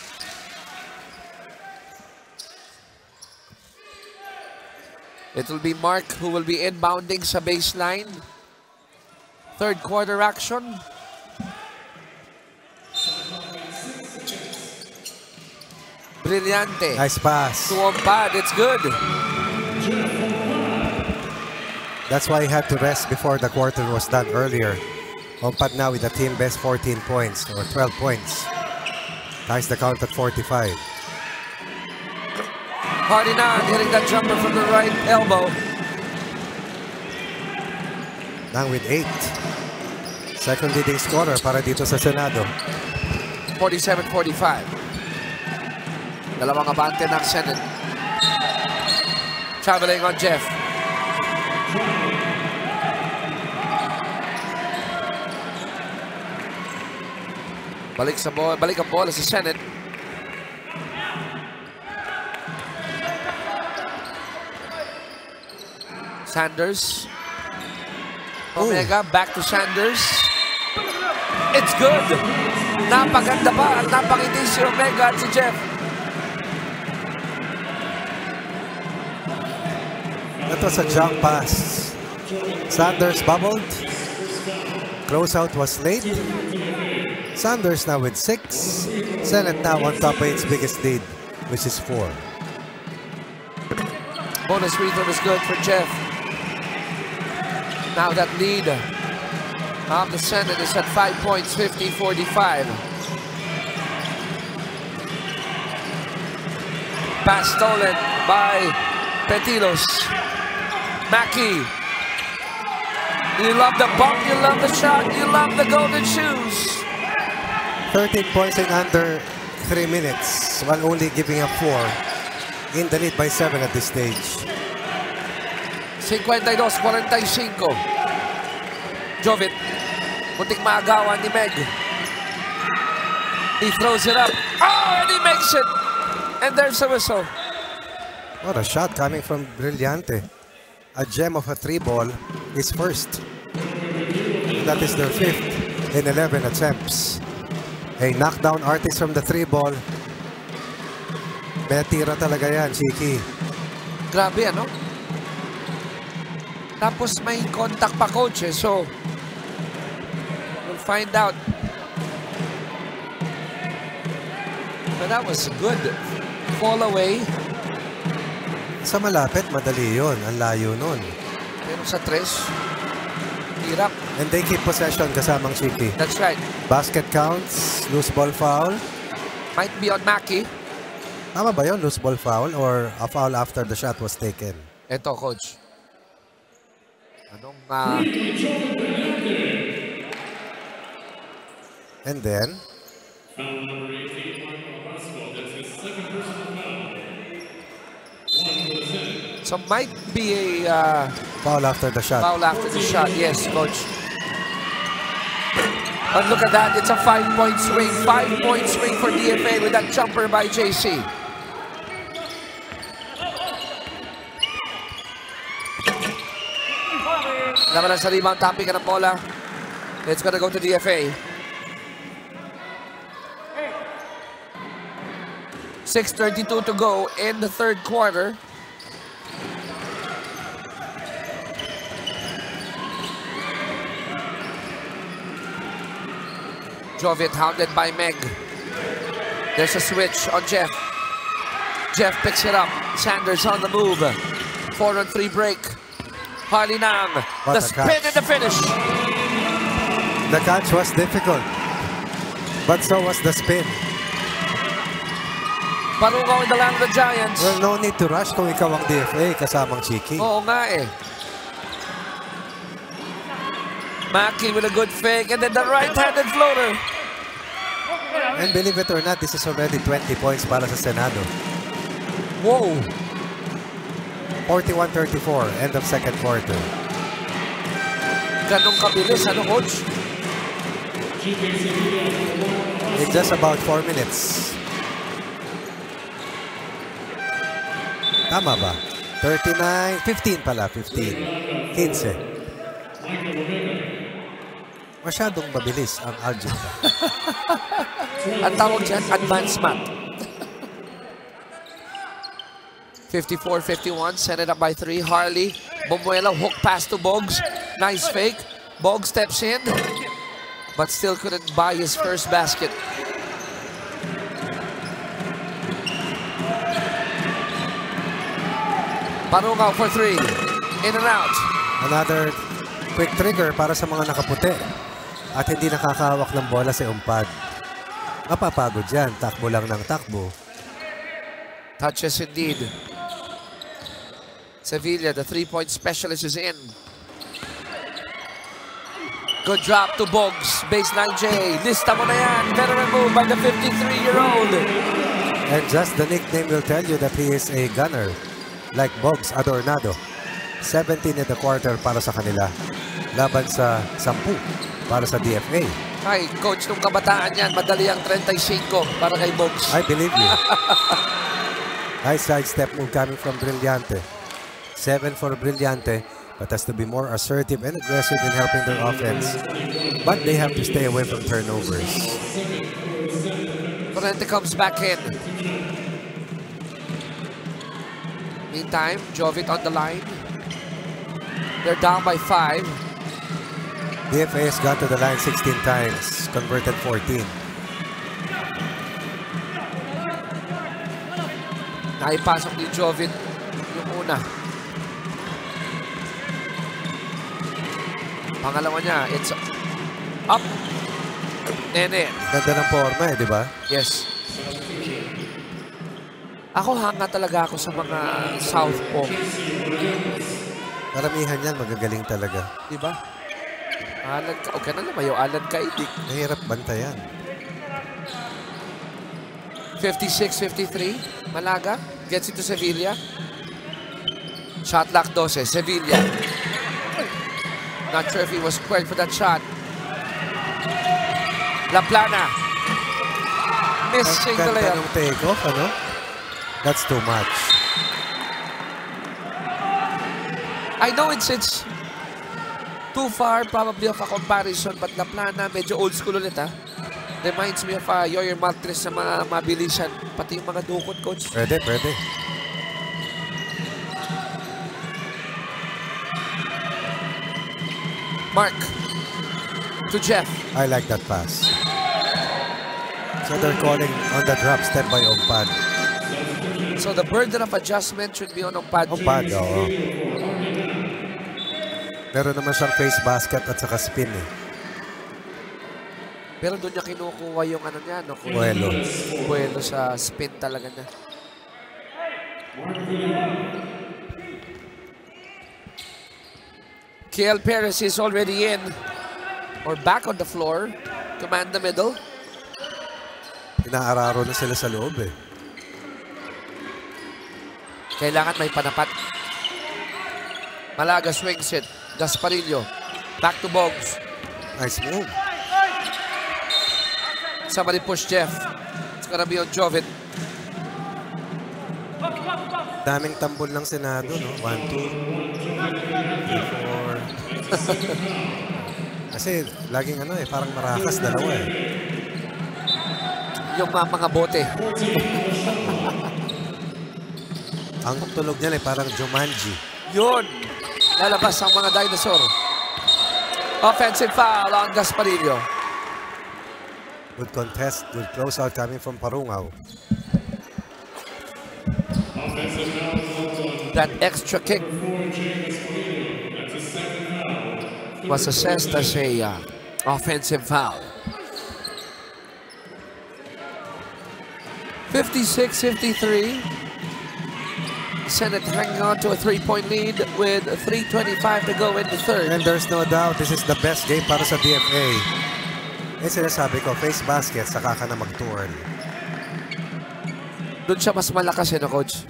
It will be Mark who will be inbounding sa baseline. Third quarter action. Brillante. Nice pass. To Ompad. It's good. That's why he had to rest before the quarter was done earlier. Ompad now with the team best 14 points or 12 points. Ties the count at 45. Ferdinand hitting that jumper from the right elbow. Now with 8. Second leading scorer para dito sa Senado. 47-45. Dalawang abante ng Senate. Traveling on Jeff. Balik ang bola sa Senate. Sanders. Omega, back to Sanders. It's good. Napaganda pa at napangiti si Omega at si Jeff. That was a jump pass. Sanders bubbled. Closeout was late. Sanders now with 6. Senate now on top of its biggest lead, which is 4. Bonus free throw is good for Jeff. Now that lead of the Senate is at 5 points, 50-45. Pass stolen by Petilos. Mackey. You love the bump, you love the shot, you love the golden shoes. 13 points in under 3 minutes, while only giving up 4. in the lead by 7 at this stage. 52-45. Jovit. Muntik maagawan ni Meg. He throws it up. Oh, and he makes it. And there's a whistle. What a shot coming from Brillante. A gem of a 3-ball is first. That is their 5th in 11 attempts. A knockdown artist from the 3-ball. May tira talaga yan, Chiki. Grabe, ano? Tapos may contact pa, coach, eh. So, we'll find out. But that was good. Fall away. Sa malapit, madali yun. Ang layo nun. Pero sa tres, hirap. And they keep possession kasamang Chiki. That's right. Basket counts, loose ball foul. Might be on Maki. Tama ba yun? Loose ball foul or a foul after the shot was taken? Ito, coach. Anong... And then... So might be a... foul after the shot. Foul after the shot, yes, coach. But look at that, it's a 5-point swing. 5-point swing for DFA with that jumper by JC. Laban sa rebound, tapping ka ng bola. It's gonna go to DFA. 6:32 to go in the third quarter. Jovit hounded by Meg. There's a switch on Jeff. Jeff picks it up. Sanders on the move. 4-on-3 break. Harley Nam. The spin and the finish. The catch was difficult. But so was the spin. Parungaw in the land of the Giants. Well, no need to rush kung ikaw ang DFA kasamang Chiki. Oo nga eh. Maki with a good fake and then the right-handed floater. And believe it or not, this is already 20 points para sa Senado. Whoa. 41-34, end of second quarter. Ganong kabilis, ano, coach? In just about 4 minutes. Tama ba? 39, 15 pala, 15. 15. Masyadong mabilis ang algebra. Ang tawag dyan, advanced math. 54-51, send it up by 3. Harley, Bumuelo, hook pass to Boggs. Nice fake. Boggs steps in, but still couldn't buy his first basket. Parungaw for 3. In and out. Another quick trigger para sa mga nakaputi. At hindi nakakahawak ng bola si Umpad. Mapapagod yan. Takbo lang ng takbo. Touches indeed. Sevilla, the 3-point specialist, is in. Good drop to Boggs. Baseline J. Lista mo na yan. Veteran move by the 53-year-old. And just the nickname will tell you that he is a gunner. Like Boggs Adornado. 17 in the quarter para sa kanila. Laban sa 10 para sa DFA. Ay, coach, nung kabataan yan, madali ang 35 para kay Boggs. I believe you. Nice side step move coming from Brillante. 7 for Brillante, but has to be more assertive and aggressive in helping their offense. But they have to stay away from turnovers. Brillante comes back in. Meantime, Jovit on the line. They're down by 5. DFA has gone to the line 16 times, converted 14. Naipasok ni Jovit yung una. Pangalawa niya, it's up. Nene. Ganda ng forma eh, di ba? Yes. Ako hanga talaga ako sa mga southpaw. Karamihan yan, magagaling talaga. Di ba? Alad ka. Okay na naman yung alad ka, idik. Mahirap bantayan. 56-53. Malaga. Gets into Sevilla. Shot lock 12. Sevilla. Not sure if he was squared for that shot. La Plana. Missing the Ganda layup. ng take-off, ano? That's too much. I know it's too far probably of a comparison, but La Plana, medyo old school ulit, ha? Reminds me of Yoyer Maltres sa mga mabilisan. Pati yung mga dukot, coach. Pwede, pwede. Mark. To Jeff. I like that pass. So they're calling on the drop step by Ompad. So the burden of adjustment should be on Ompad. Ompad, oo. Meron naman siyang face basket at saka spin eh. Pero doon niya kinukuha yung ano niya, no? Buelo. Buelo sa spin talaga na. KL Perez is already in or back on the floor. Command the middle. Inaararo na sila sa loob eh. Kailangan may panapat. Malaga swings it. Gasparillo. Back to Boggs. Nice move. Somebody push Jeff. It's gonna be on Jovit. Daming tambol ng Senado, no? 1, 2, 3, 4. Kasi laging ano eh, parang marakas dalawa eh. Yung mga bote. Ang tulog niyan eh, parang Jumanji. Yun. Lalabas ang mga dinosaur. Offensive foul on Gasparillo. Good contest, good closeout coming from Parungaw. That extra kick was assessed as a offensive foul. 56-53. Senate hanging on to a 3-point lead with 3:25 to go in the third. And there's no doubt, this is the best game para sa DFA. Eh sinasabi ko, face basket, saka ka na mag-turn. Doon siya mas malakas eh, no, coach?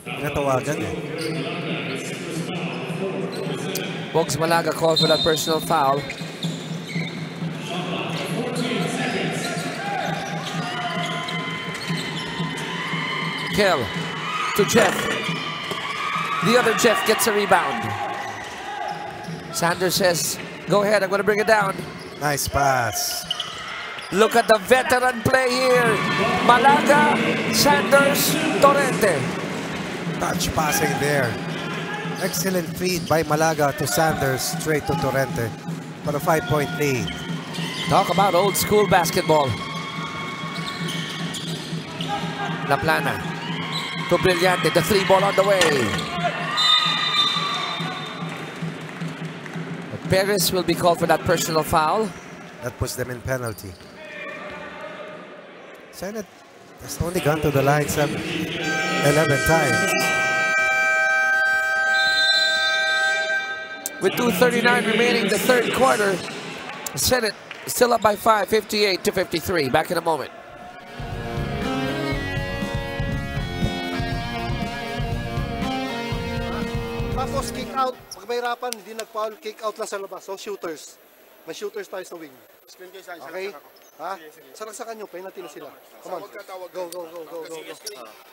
Natawagan eh. Boggs Malaga called for that personal foul. Kell to Jeff. The other Jeff gets a rebound. Sanders says, go ahead, I'm going to bring it down. Nice pass. Look at the veteran play here. Malaga, Sanders, Torrente. Touch passing there. Excellent feed by Malaga to Sanders, straight to Torrente for a 5-point lead. Talk about old school basketball. La Plana to Brillante, the 3 ball on the way. Perez will be called for that personal foul. That puts them in penalty. Senate has only gone to the line 11 times. With 2:39 remaining the third quarter, Senate still up by 5, 58-53. Back in a moment. Tapos kick out. Pag mahirapan, hindi nag-foul, kick out lang sa labas. So shooters. May shooters tayo sa wing. Okay? Ha? Saragsakan nyo, penalty na sila. Come on. Go, go, go, go, go.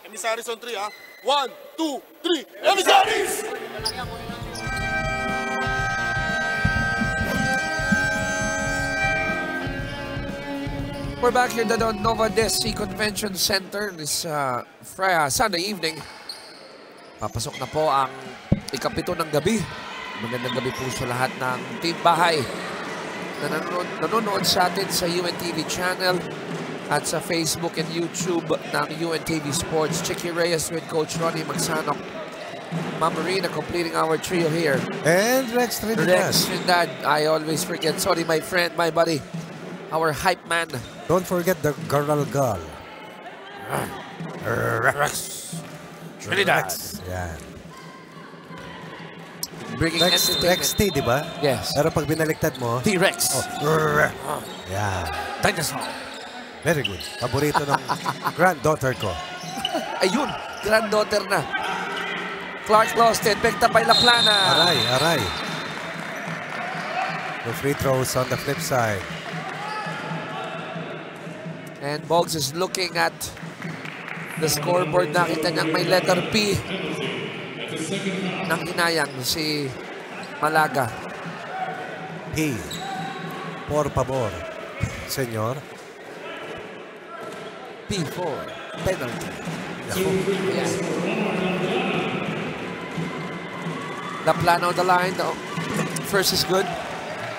Emissaries on 3, ha? 1, 2, 3, Emissaries! We're back here at the Nova Desi Convention Center this Sunday evening. Papasok na po ang ikapito ng gabi. Magandang gabi po sa lahat ng team bahay na nanonood sa atin sa UNTV channel at sa Facebook and YouTube ng UNTV Sports. Chicky Reyes with Coach Ronnie Magsanok. Ma'am Marina completing our trio here. And Rex Trinidad. Rex Trinidad. I always forget. Sorry, my friend, my buddy. Our hype man. Don't forget the girl. Rex Trinidad. Yan. Bringing Rex entertainment. T, di ba? Yes. Pero pag binaliktad mo, T-Rex. yeah. Dinosaur. Very good. Paborito ng granddaughter ko. Ayun. granddaughter na. Clark lost it, picked up by Laplana. Aray. The free throws on the flip side. And Boggs is looking at the scoreboard. Nakita niyang may letter P. Nang hinayang si Malaga. P. Por favor, senyor. P4. Penalty. Yeah. Laplana on the line. The first is good.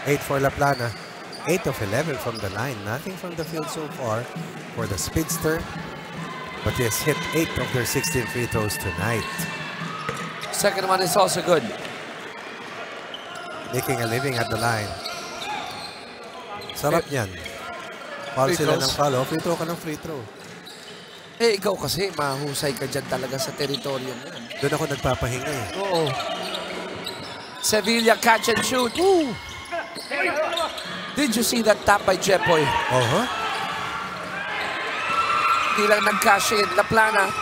8 for Laplana. 8 of 11 from the line. Nothing from the field so far for the speedster. But he has hit 8 of their 16 free throws tonight. Second one is also good. Making a living at the line. Sarap yan. Foul Free sila throws. ng foul. Free throw ka ng free throw. Eh, ikaw kasi, mahusay ka dyan talaga sa teritoryo mo. Doon ako nagpapahinga eh. Oo. Sevilla catch and shoot. Woo! Did you see that tap by Jepoy? Hindi lang nag-cash in. Laplana.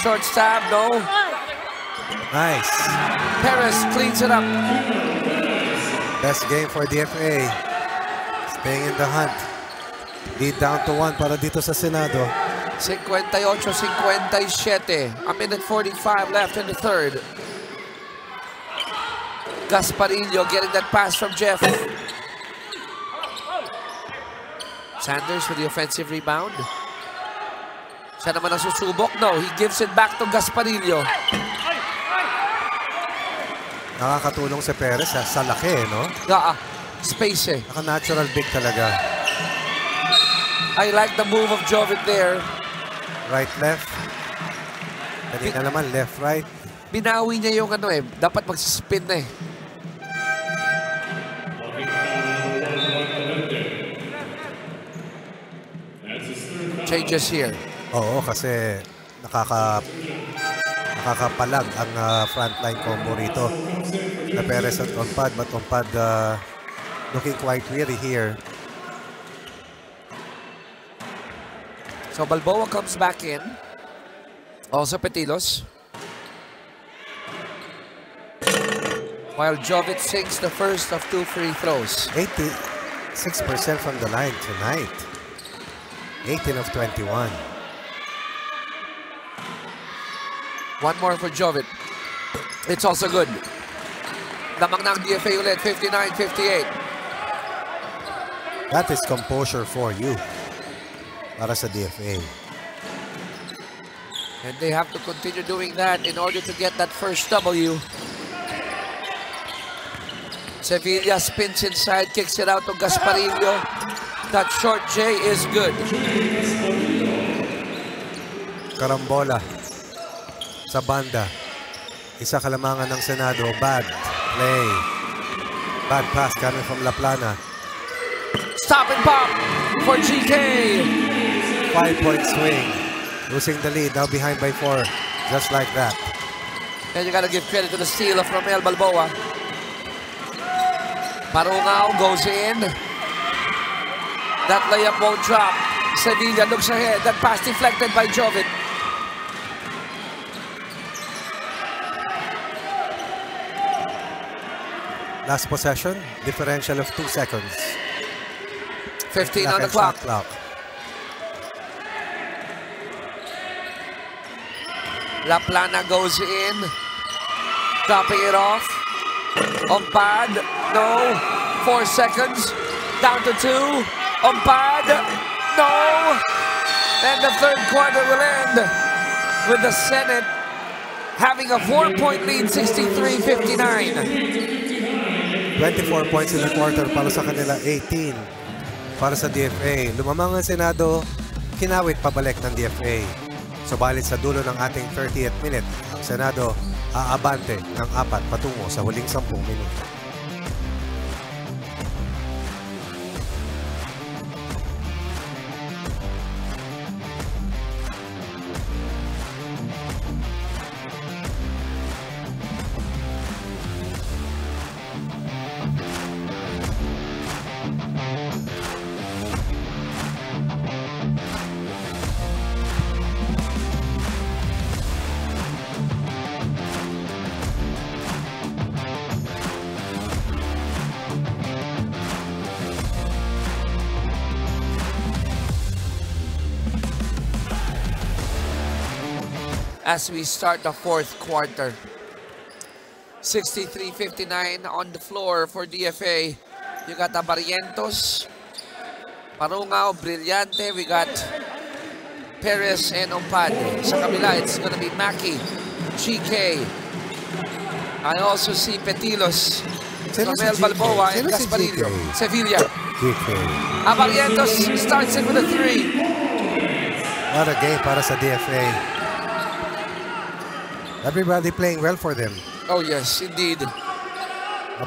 Short stab, no. Nice. Perez cleans it up. Best game for DFA. Staying in the hunt. Lead down to 1 para dito sa Senado. 58-57. A minute 45 left in the third. Gasparillo getting that pass from Jeff. Sanders with the offensive rebound. Siya naman ang susubok. No, he gives it back to Gasparillo. Nakakatulong si Perez sa laki, no? Space eh. Naka-natural big talaga. I like the move of Jovic there. Right, left. Kanina naman, left, right. Binawi niya yung ano eh. Dapat mag-spin na eh. Changes here. Oo, kasi nakakapalag ang frontline combo rito. Na Perez at Onpad, but Onpad looking quite weary here. So Balboa comes back in. Also Petilos. While Jovic sinks the first of 2 free throws. 86% from the line tonight. 18 of 21. One more for Jovic. It's also good. Lamang ng DFA ulit, 59-58. That is composure for you. Para sa DFA. And they have to continue doing that in order to get that first W. Sevilla spins inside, kicks it out to Gasparillo. That short J is good. Karambola sa banda. Isa kalamangan ng Senado. Bad play. Bad pass coming from Laplana. Stop and pop for GK. 5-point swing. Losing the lead. Now behind by 4. Just like that. And you gotta give credit to the steal of Romel Balboa. Parungao goes in. That layup won't drop. Sevilla looks ahead. That pass deflected by Jovic. Last possession. Differential of 2 seconds. 15 on the clock. Laplana goes in. Dropping it off. Ompad. No. 4 seconds. Down to 2. Ompad. No. And the third quarter will end with the Senate having a 4-point lead, 63-59. 24 points in the quarter para sa kanila, 18 para sa DFA. Lumamang ang Senado, kinawit pabalik ng DFA. Subalit sa dulo ng ating 30th minute, ang Senado aabante ng 4 patungo sa huling 10 minuto. as we start the fourth quarter. 63-59 on the floor for DFA. You got Barrientos, Parungao, Brillante. We got Perez and Ompad. Sa kabila, it's gonna be Maki, GK. I also see Petilos, Romel Balboa, and Gasparillo. Sevilla. Barrientos starts it with a 3. What a game para sa DFA. Everybody playing well for them. Oh yes, indeed.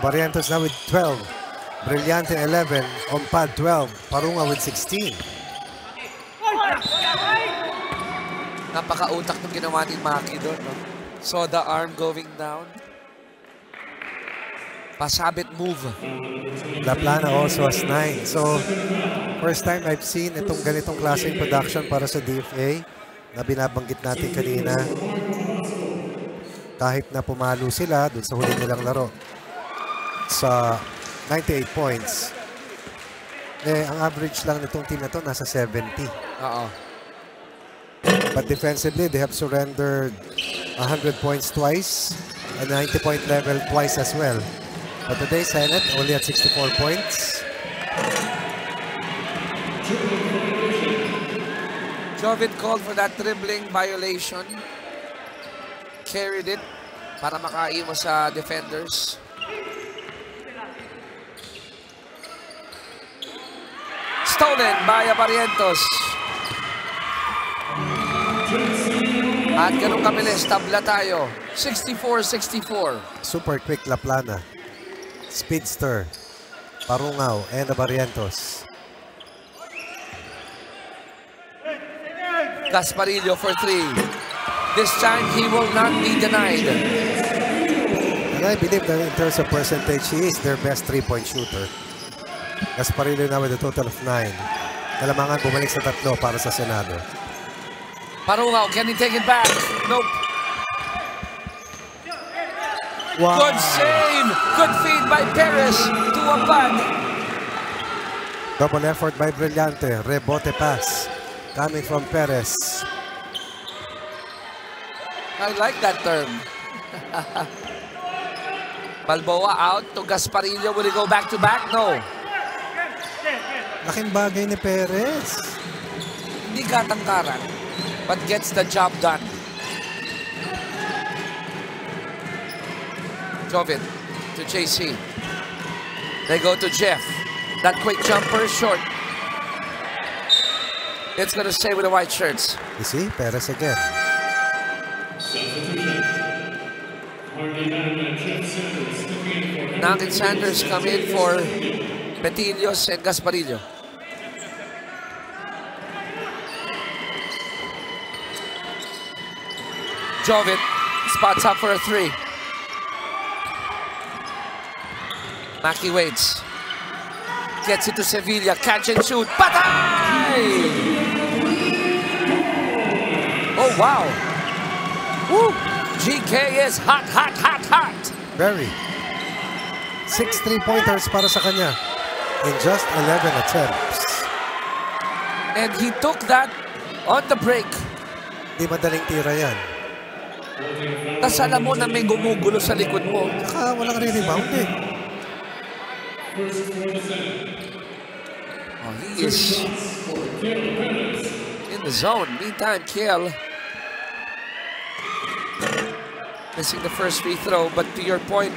Barrientos now with 12. Brillante 11. Ompad 12. Parunga with 16. Napaka-utak ng ginawa ni Maki doon. No? Saw the arm going down. Pasabit move. Laplana also has 9. So, first time I've seen itong ganitong klaseng production para sa DFA na binabanggit natin kanina. Kahit na pumalo sila dun sa huli nilang laro sa 98 points. Eh, ang average lang nitong team na to nasa 70. But defensively, they have surrendered 100 points twice and 90-point level twice as well. But today, Senate only at 64 points. Jovid called for that dribbling violation. Carried it para makaiwas sa defenders. Stolen by Barrientos. At ganun kabilis, tabla tayo. 64-64. Super quick Laplana. Speedster. Parungao and Barrientos. Gasparillo for 3. This time, he will not be denied. And I believe that in terms of percentage, he is their best 3-point shooter. Gasparillo now with a total of 9. Kalamangan bumalik sa 3 para sa Senado. Parungao, can he take it back? Nope. Wow. Good save. Good feed by Perez to Ompad. Double effort by Brillante. Rebote pass coming from Perez. I like that term. Balboa out to Gasparillo. Will he go back-to-back? No. Laking bagay ni Perez. Hindi katangkaran, but gets the job done. Jovid to JC. They go to Jeff. That quick jumper short. It's going to stay with the white shirts. You see, Perez again. Nugget Sanders come in for Petillos and Gasparillo. Jovid spots up for a 3. Maki waits. Gets it to Sevilla. Catch and shoot. Patay! Oh, wow. Woo! GK is hot, hot, hot, hot. Very. 6 3-pointers para sa kanya in just 11 attempts. And he took that on the break. Di madaling tira yan. Tas alam mo na may gumugulo sa likod mo. Saka walang re-rebound eh. Oh, he is in the zone. Meantime, Kiel missing the first free throw. But to your point,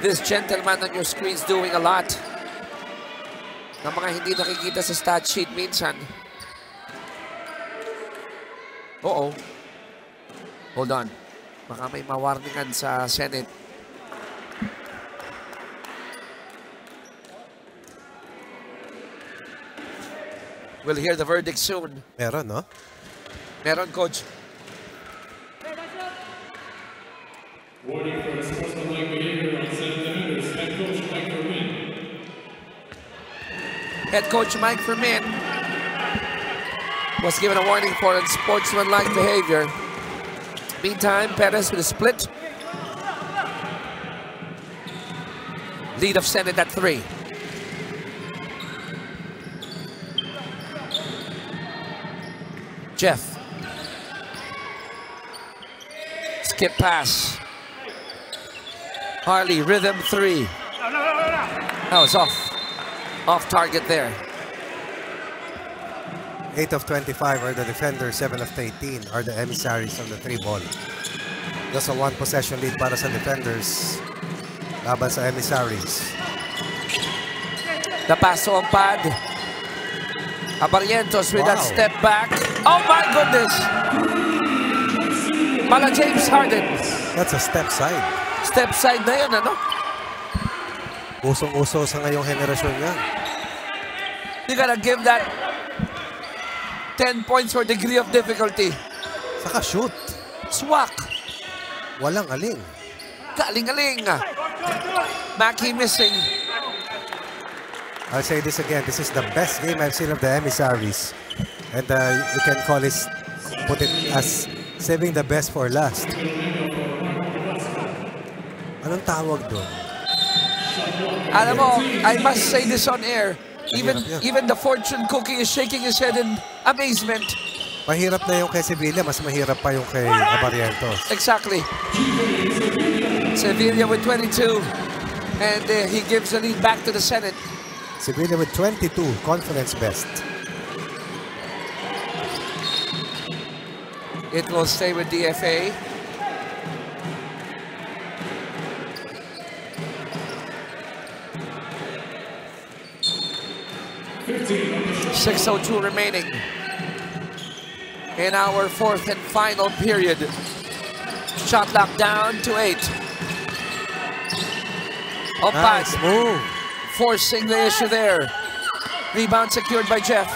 this gentleman on your screen is doing a lot na mga hindi nakikita sa stat sheet minsan. Uh-oh. Hold on. Baka may mawarningan sa Senate. We'll hear the verdict soon. Meron, no? Meron, Coach. Warning for sportsmanlike behavior on Senate defenders. Head Coach Mike Fermin Was given a warning for unsportsmanlike behavior. Meantime, Perez with a split. Lead of Senate at 3. Jeff. Skip pass. Harley, rhythm 3. That was off target there. 8 of 25 are the defenders, 7 of 18 are the emissaries on the 3 ball. Just a 1 possession lead para sa defenders laban sa emissaries. The pass on pad. Abarientos with that step back. Oh my goodness! Pala James Harden. That's a step side. Step side na yun, ano? Usong-uso sa ngayong henerasyon yan. You gotta give that 10 points for degree of difficulty. Saka shoot. Swak. Walang aling. Galing-aling. Mackie missing. I'll say this again. This is the best game I've seen of the emissaries. And you can put it as saving the best for last. Anong tawag doon? Alam mo, I must say this on air. Even the fortune cookie is shaking his head in amazement. Mahirap na yung kay Sevilla, mas mahirap pa yung kay Abarientos. Exactly. Sevilla with 22. And he gives the lead back to the Senate. Sevilla with 22, conference best. It will stay with DFA. .6:02 remaining in our 4th and final period. Shot clock down to 8. Nice move. Forcing the issue there. Rebound secured by Jeff.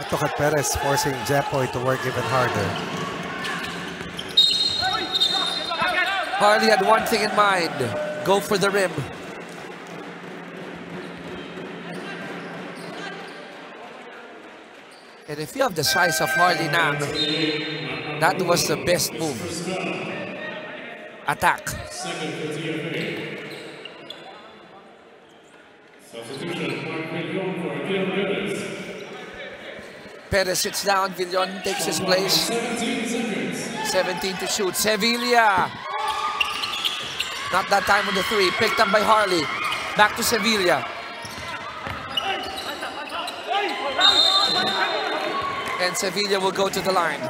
Ito Perez forcing Jeffoy to work even harder. Harley had one thing in mind. Go for the rim. And if you have the size of Harley Nang, that was the best move. Attack. Perez sits down, Villon takes his place. 17 to shoot. Sevilla. Not that time on the 3. Picked up by Harley. Back to Sevilla. And Sevilla will go to the line.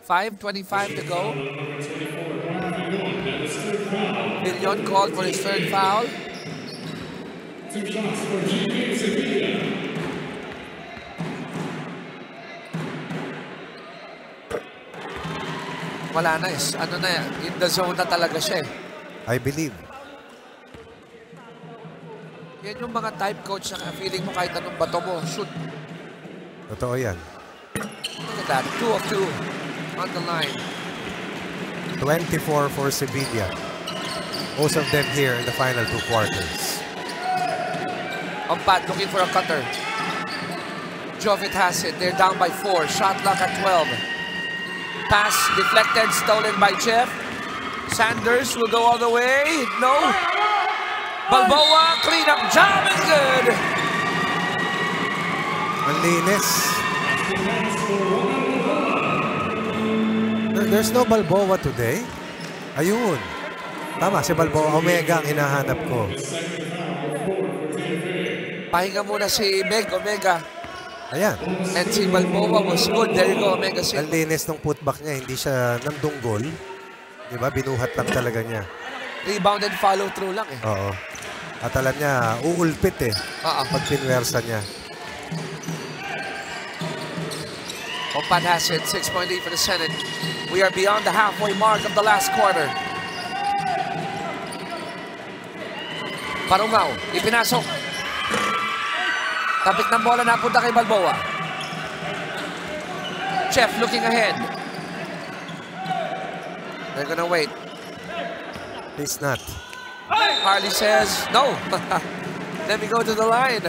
.5:25 to go. Villon called for his 3rd foul. Wala na ano na in the zone na talaga siya. I believe. Yan yung mga type coach na feeling mo kahit anong bato mo, shoot. Totoo yan. Look at that, 2 of 2 on the line. 24 for Sevilla. Most of them here in the final 2 quarters. Umpat looking for a cutter. Jovic has it. They're down by 4. Shot clock at 12. Pass deflected, stolen by Jeff. Sanders will go all the way. No. Balboa, cleanup job is good. Malinis. There's no Balboa today. Ayun. Tama, si Balboa. Omega ang hinahanap ko. Pahinga muna si Meg, Omega. Ayan. And si Balboa was good. There you go, Omega. Ang linis ng putback niya. Hindi siya nandunggol. Diba? Binuhat lang talaga niya. Rebound and follow through lang eh. Oo. At alam niya, uulpit eh. Pag pinwersa niya. Umpat has it. 6.8 for the Senate. We are beyond the halfway mark of the last quarter. Parungaw. Ipinasok. Tapik ng bola napunta kay Balboa. Jeff looking ahead. They're gonna wait. Please not. Harley says, no. Let me go to the line.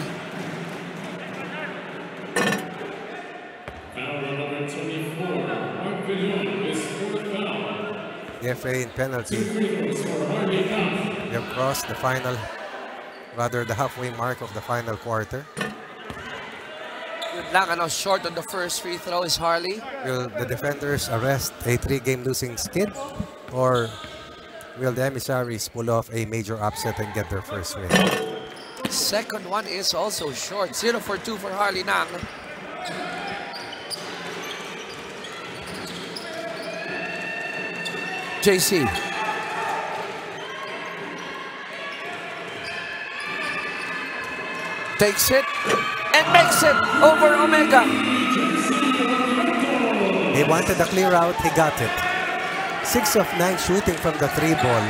DFA in penalty. We have crossed the final, rather the halfway mark of the final quarter. lang, short on the first free throw is Harley. Will the defenders arrest a 3-game losing skid? Or will the Emissaries pull off a major upset and get their first win? Second one is also short. 0 for 2 for Harley Nang. JC. Takes it and makes it over Omega. He wanted a clear out, he got it. 6 of 9 shooting from the 3-ball.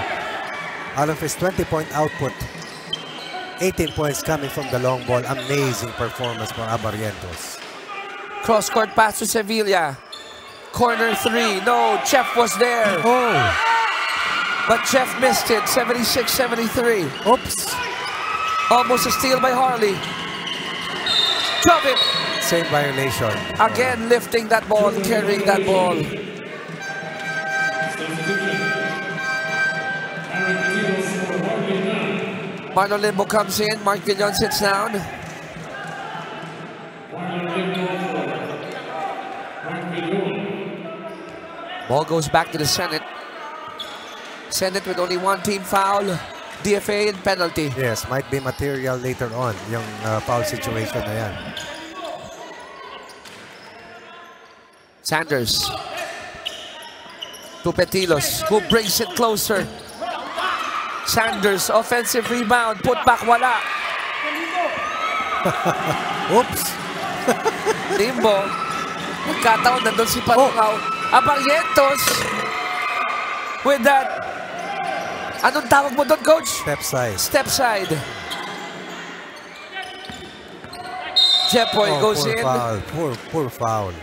Out of his 20-point output, 18 points coming from the long ball. Amazing performance for Abarientos. Cross-court pass to Sevilla. Corner 3. No, Jeff was there. Oh! But Jeff missed it. 76-73. Oops! Almost a steal by Harley. Drop it. Same violation. Again, lifting that ball, carrying that ball. Marlon Limbo comes in. Mark Villon sits down. Ball goes back to the Senate. Senate with only one team foul. DFA and penalty. Yes, might be material later on, yung foul situation na yan. Sanders. To Petilos, who brings it closer. Sanders, offensive rebound. Put back, wala. Oops! Limbo. Nagkataon, nandun si Patungaw. Abarientos. With that. Anong tawag mo doon, Coach? Step side. Step side. Jepoy goes in. Foul. Poor foul.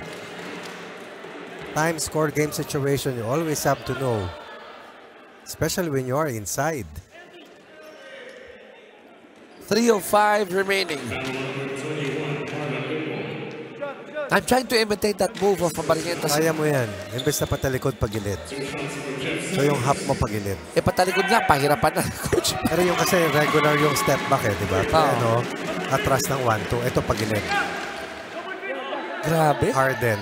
Time, score, game situation, you always have to know. Especially when you are inside. 3:05 remaining. I'm trying to imitate that move of Abarientos. Kaya mo yan. Imbes na patalikod pagilid. So yung hop mo pagilid. Patalikod nga, pahirapan na, Coach. Pero yung kasi regular yung step back di ba? Kaya atras ng 1-2. Ito pagilid. Grabe. Harden.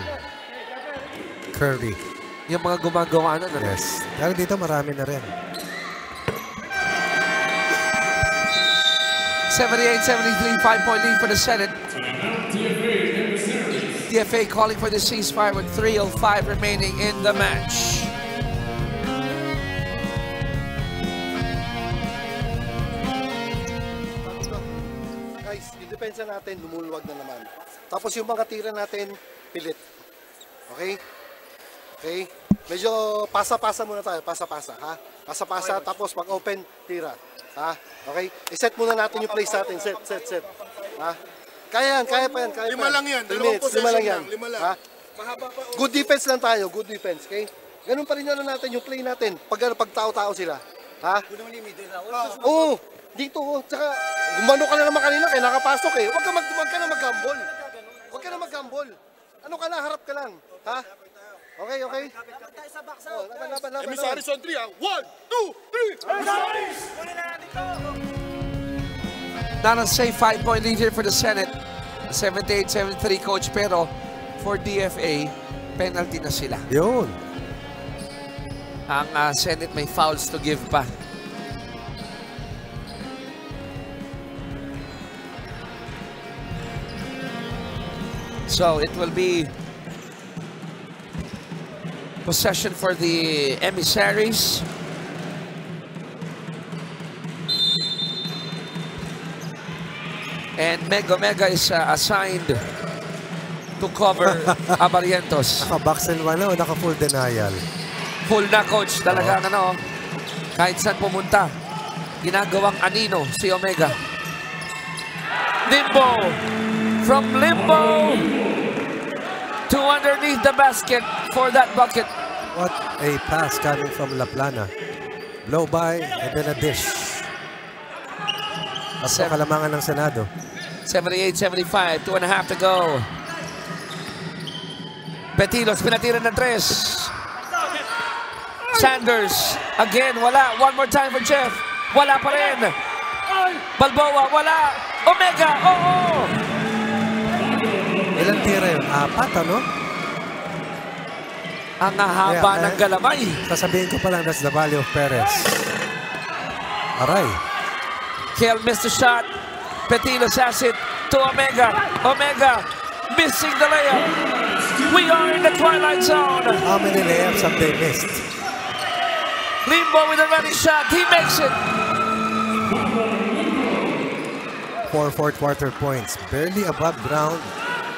Curry. Yung mga gumagawa na. Yes. Pero dito marami na rin. 78-73, 5-point lead for the Senate. DFA calling for the ceasefire with 3:05 remaining in the match. Guys, yung depensa natin, lumuluwag na naman. Tapos yung mga tira natin, pilit. Okay? Okay? Medyo pasa-pasa muna tayo. Pasa-pasa, ha? Pasa-pasa, tapos pag-open, tira. Ha? Okay? I-set muna natin yung place natin. Set. Ha? Kaya yan, kaya pa yan. Lima lang yan. Dalawang possession lang. Lima lang. Ha? Good defense lang tayo. Good defense, okay? Ganun pa rin natin yung play natin. Pag tao-tao sila. Ha? Oo. Dito, tsaka gumano ka na naman kanina kaya nakapasok eh. Huwag ka na mag-gamble. Huwag ka na mag-gamble. Ano ka na, harap ka lang. Ha? Okay. Laban. Emissaries on 3, ha? 1, 2, 3! Emissaries! Not a safe 5-point lead here for the Senate. 78-73, Coach. Pero for DFA, penalty na sila. Yun. Ang Senate may fouls to give pa. So it will be possession for the Emissaries. And Mega is assigned to cover Abarientos. Naka-box and one o naka-full denial? Full na, Coach. Talagang kahit saan pumunta, ginagawang anino si Omega. Limbo! From Limbo to underneath the basket for that bucket. What a pass coming from La Plana. Blow by and then a dish. At kalamangan ng Senado. 78-75, 2.5 to go. Petilos, pinatira ng 3. Sanders, again, wala. One more time for Jeff. Wala pa rin. Balboa, wala. Omega, oo. Ilang tira yun? 4, ano? Ang haba ng galamay. Sasabihin ko pa lang, that's the value of Perez. Aray. Kel missed the shot. Petilos has it to Omega. Omega missing the layup. We are in the twilight zone. How many layups have they missed? Limbo with a running shot. He makes it. 4 fourth quarter points. Barely above ground,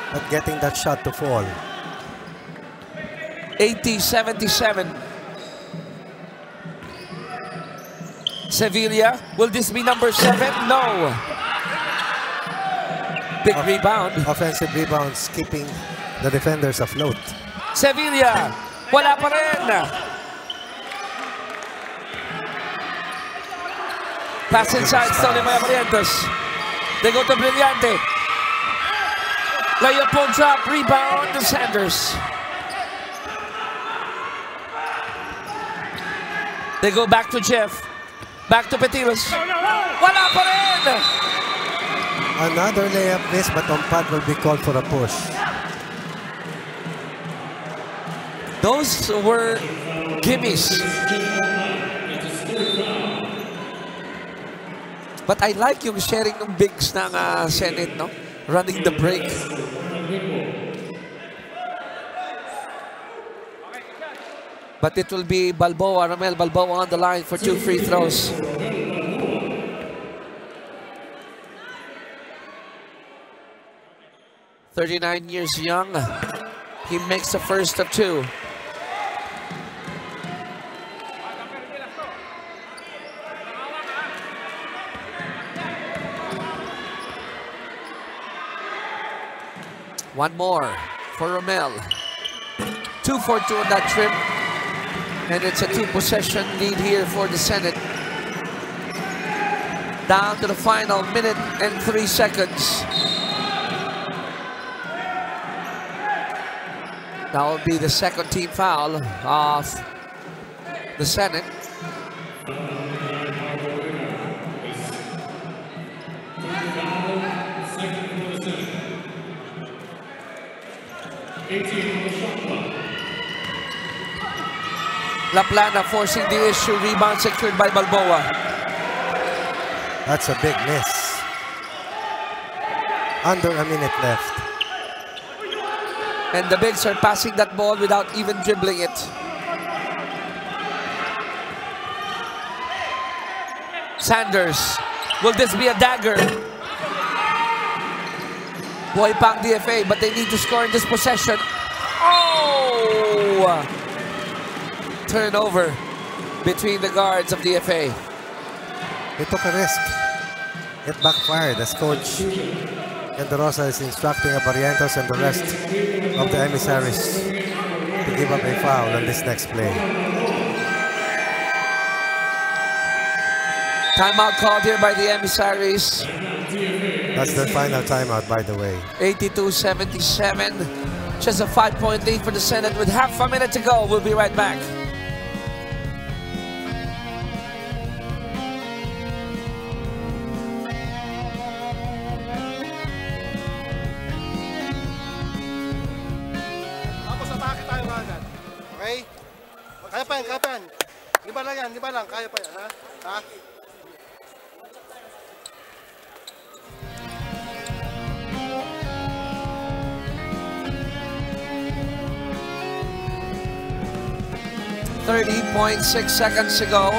but getting that shot to fall. 80-77. Sevilla, will this be number 7? No. Big rebound. Offensive rebounds, keeping the defenders afloat. Sevilla, wala pa rin. Pass inside, stolen by Barrientos. They go to Brillante. Layup pull drop, rebound to Sanders. They go back to Jeff. Back to Petilos. Wala pa rin! Another layup miss, but Ompad will be called for a push. Those were gimmies. But I like yung sharing ng bigs ng Senate, no? Running the break. But it will be Balboa, Ramel Balboa on the line for 2 free throws. "39 years young." He makes the first of 2. One more for Ramel. 2 for 2 on that trip. And it's a 2-possession lead here for the Senate. Down to the final minute and 3 seconds. That will be the second team foul of the Senate. La Plana forcing the issue. Rebound secured by Balboa. That's a big miss. Under a minute left. And the bigs are passing that ball without even dribbling it. Sanders. Will this be a dagger? Boy pang DFA, but they need to score in this possession. Oh! Turnover between the guards of DFA. They took a risk. It backfired as Coach Canderosa is instructing Barrientos and the rest of the Emissaries to give up a foul on this next play. Timeout called here by the Emissaries. That's their final timeout, by the way. 82-77. Just a 5-point lead for the Senate with half a minute to go. We'll be right back. Kaya pa yan, kaya pa yan. Liba lang yan, liba lang. Kaya pa yan, ha? Ha? .6 seconds to go.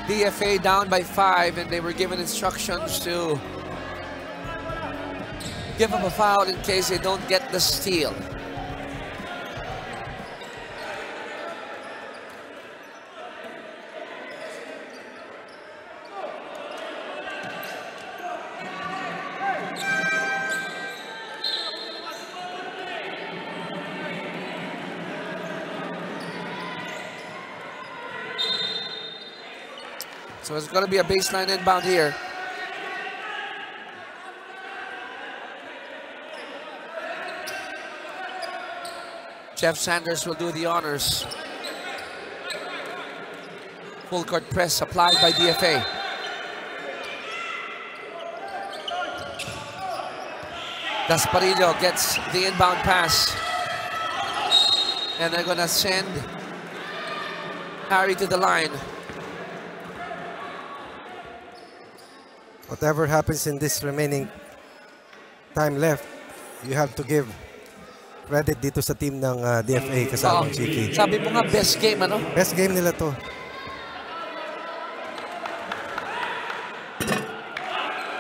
DFA down by 5, and they were given instructions to give up a foul in case they don't get the steal. So it's going to be a baseline inbound here. Jeff Sanders will do the honors. Full court press applied by DFA. Gasparillo gets the inbound pass. And they're gonna send Harry to the line. Whatever happens in this remaining time left, you have to give credit dito sa team ng DFA kasama Chiki. Sabi mo nga, best game, ano? Best game nila to.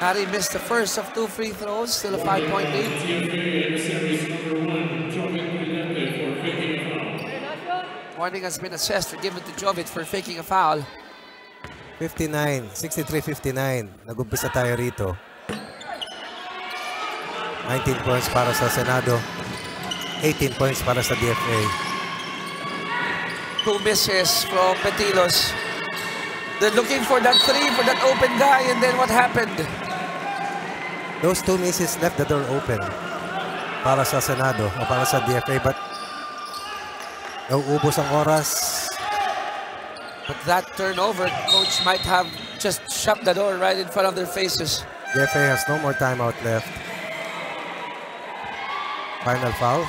Harry missed the first of 2 free throws, still a 5-point lead. DFA Emissaries #1, Jovic Brillante for faking a foul. Warning has been assessed or given to Jovic for faking a foul. 63-59. Nag-umpisa tayo rito. 19 points para sa Senado. 18 points para sa DFA. 2 misses from Petilos. They're looking for that 3, for that open guy, and then what happened? Those 2 misses left the door open para sa Senado o para sa DFA, but nauubos ang oras. But that turnover, coach might have just shut the door right in front of their faces. DFA has no more timeout left. Final foul.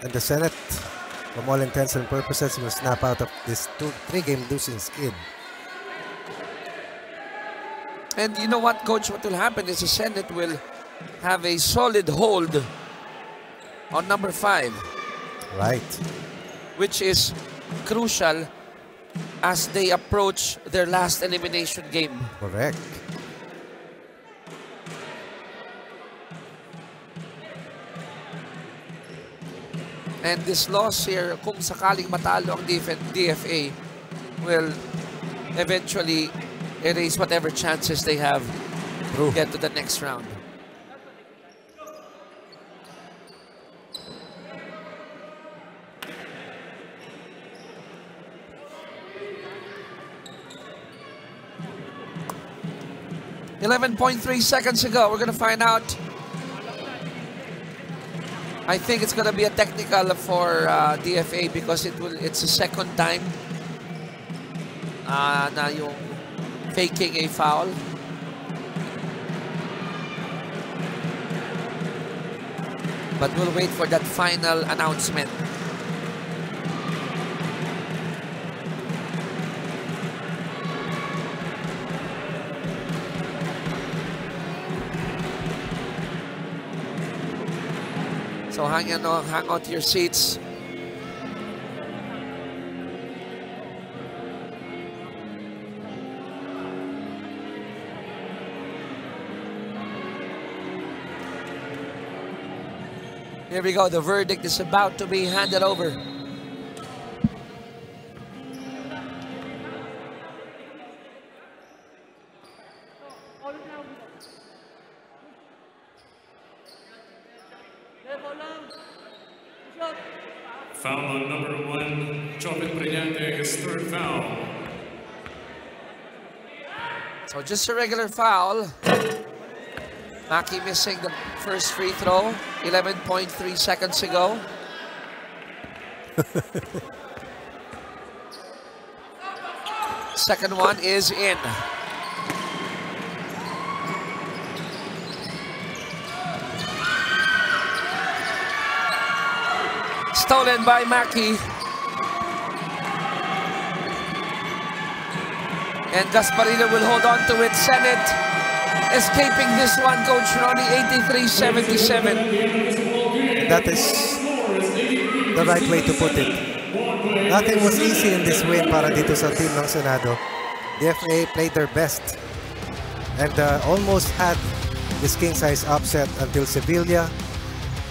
And the Senate, from all intents and purposes, will snap out of this 3-game losing skid. And you know what, coach, what will happen is the Senate will have a solid hold on number 5. Right. Which is crucial as they approach their last elimination game. Correct. And this loss here, kung sakaling matalo ang DFA, will eventually erase whatever chances they have to get to the next round. .3 seconds ago, we're going to find out. I think it's going to be a technical for DFA because it's the second time na yung faking a foul. But we'll wait for that final announcement. So hang on to your seats. Here we go, the verdict is about to be handed over. Foul on number 1, Jovic Brillante, his 3rd foul. So just a regular foul. Maki missing the first free throw 11.3 seconds ago. Second one is in. Stolen by Maki. And Gasparillo will hold on to it. Senate escaping this one, Coach Ronnie, 83-77. That is the right way to put it. Nothing was easy in this win para dito sa team ng Senado. DFA played their best and almost had this king-size upset until Sevilla.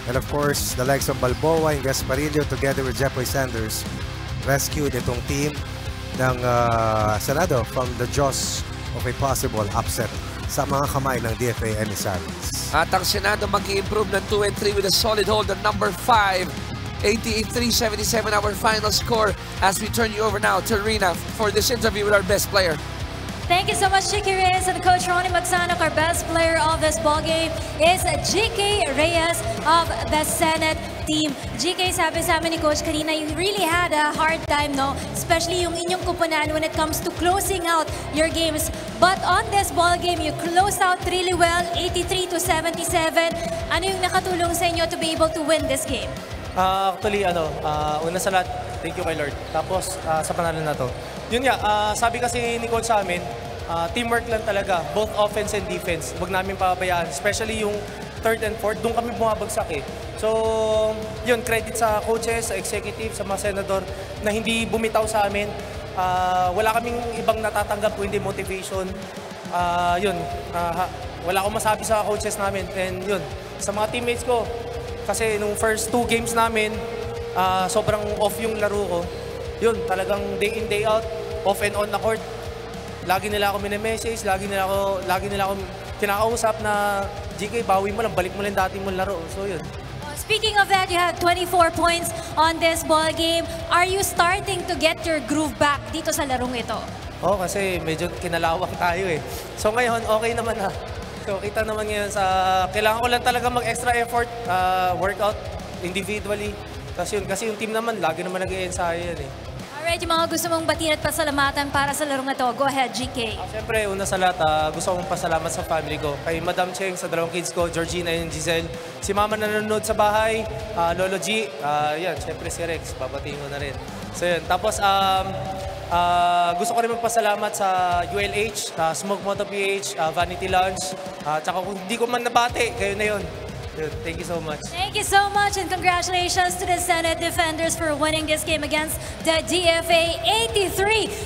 And of course, the likes of Balboa and Gasparillo together with Jeffrey Sanders rescued itong team ng Senado from the jaws of a possible upset sa mga kamay ng DFA Emissaries. At ang Senado mag-i-improve ng 2 and 3 with a solid hold on number 5. 88-77 our final score as we turn you over now to Rina for this interview with our best player. Thank you so much, Chicky Reyes and Coach Ronnie Magsanok. Our best player of this ballgame is GK Reyes of the Senate team. GK, sabi sa amin ni Coach kanina, you really had a hard time, no? Especially yung inyong kupunan when it comes to closing out your games. But on this ballgame, you closed out really well, 83-77. Ano yung nakatulong sa inyo to be able to win this game? Actually, una sa lahat, thank you kay Lord. Tapos, sa panalo na to. Yun nga, sabi kasi ni Coach sa amin, teamwork lang talaga, both offense and defense. Huwag namin papabayaan, especially yung third and fourth, doon kami bumabagsak eh. So, yun, credit sa coaches, sa executive, sa mga senador na hindi bumitaw sa amin. Wala kaming ibang natatanggap kung hindi motivation. Wala akong masabi sa coaches namin. And yun, sa mga teammates ko, kasi nung first 2 games namin, sobrang off yung laro ko. Yun, talagang day in, day out, off and on na court. Lagi nila ako mini-message, lagi nila ako kinakausap na, GK, bawi mo lang, balik mo lang dati mong laro. So yun. Speaking of that, you had 24 points on this ball game. Are you starting to get your groove back dito sa larong ito? Oo, kasi medyo kinalawang tayo eh. So ngayon, okay naman na. So kita naman ngayon sa, kailangan ko lang talaga mag-extra effort, workout individually. Kasi yung team naman, lagi naman nag-i-ensayo yan eh. Alright, yung mga gusto mong batiin at pasalamatan para sa larong ito. Go ahead, GK. Siyempre, una sa lahat, gusto kong pasalamat sa family ko. Kay Madam Cheng, sa 2 kids ko, Georgina and Giselle. Si Mama na nanonood sa bahay, Lolo G, yan, siyempre si Rex, babatiin ko na rin. So yun, tapos gusto ko rin magpasalamat sa ULH, Smoke Moto PH, Vanity Lounge, tsaka kung hindi ko man nabati, kayo na yun. Thank you so much. Thank you so much and congratulations to the Senate Defenders for winning this game against the DFA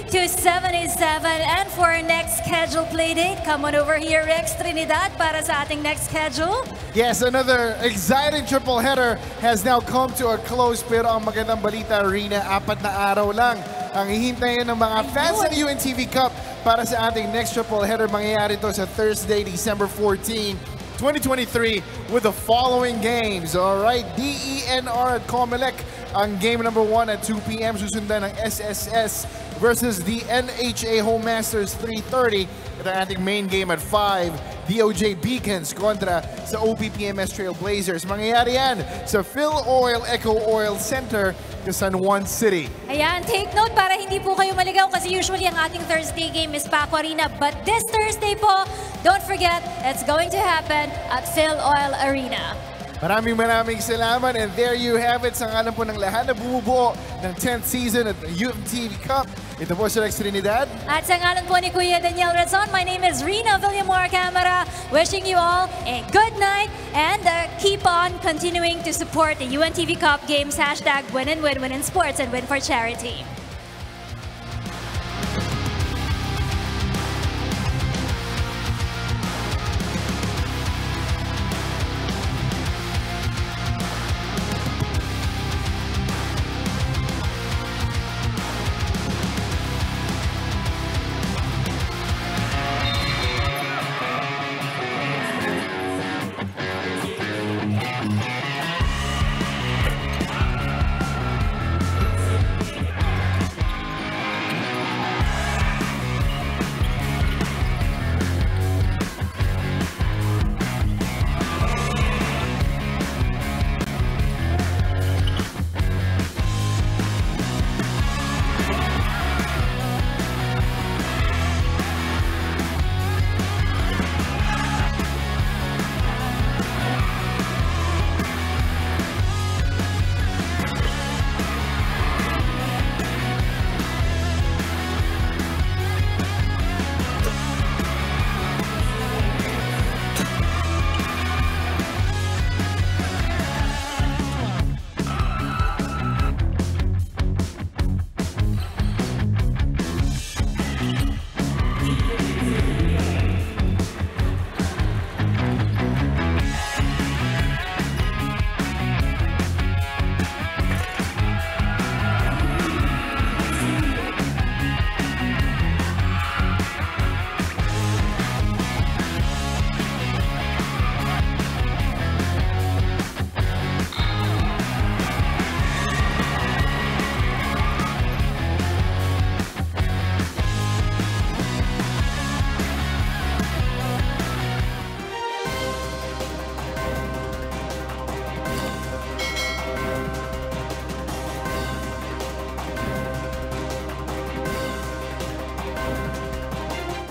83-77. And for our next scheduled play date, come on over here, Rex Trinidad, para sa ating next schedule. Yes, another exciting triple header has now come to a close. Pero ang magandang balita, Arena, 4 na araw lang ang hihintayin ng mga fans ng UNTV Cup para sa ating next triple header. Mangyayari ito sa Thursday, December 14, 2023 with the following games. All right, DENR at Comelec ang game number 1 at 2 p.m. Susundan ng SSS versus the NHA Home Masters 3:30 at ang ating main game at 5. DOJ Beacons kontra sa OPPMS Trailblazers. Mangyayari yan sa Phil Oil Eco Oil Center sa San Juan City. Ayan, take note para hindi po kayo maligaw kasi usually ang ating Thursday game is Paco Arena. But this Thursday po, don't forget, it's going to happen at Phil Oil Arena. Maraming salamat, and there you have it. Sa ngalan po ng lahat na bumubuo ng 10th season at the UNTV Cup. Ito po si Rex Trinidad. At sa ngalan po ni Kuya Daniel Razon, my name is Rina Villamor Camara. Wishing you all a good night and keep on continuing to support the UNTV Cup games. #win and win, win in sports and win for charity.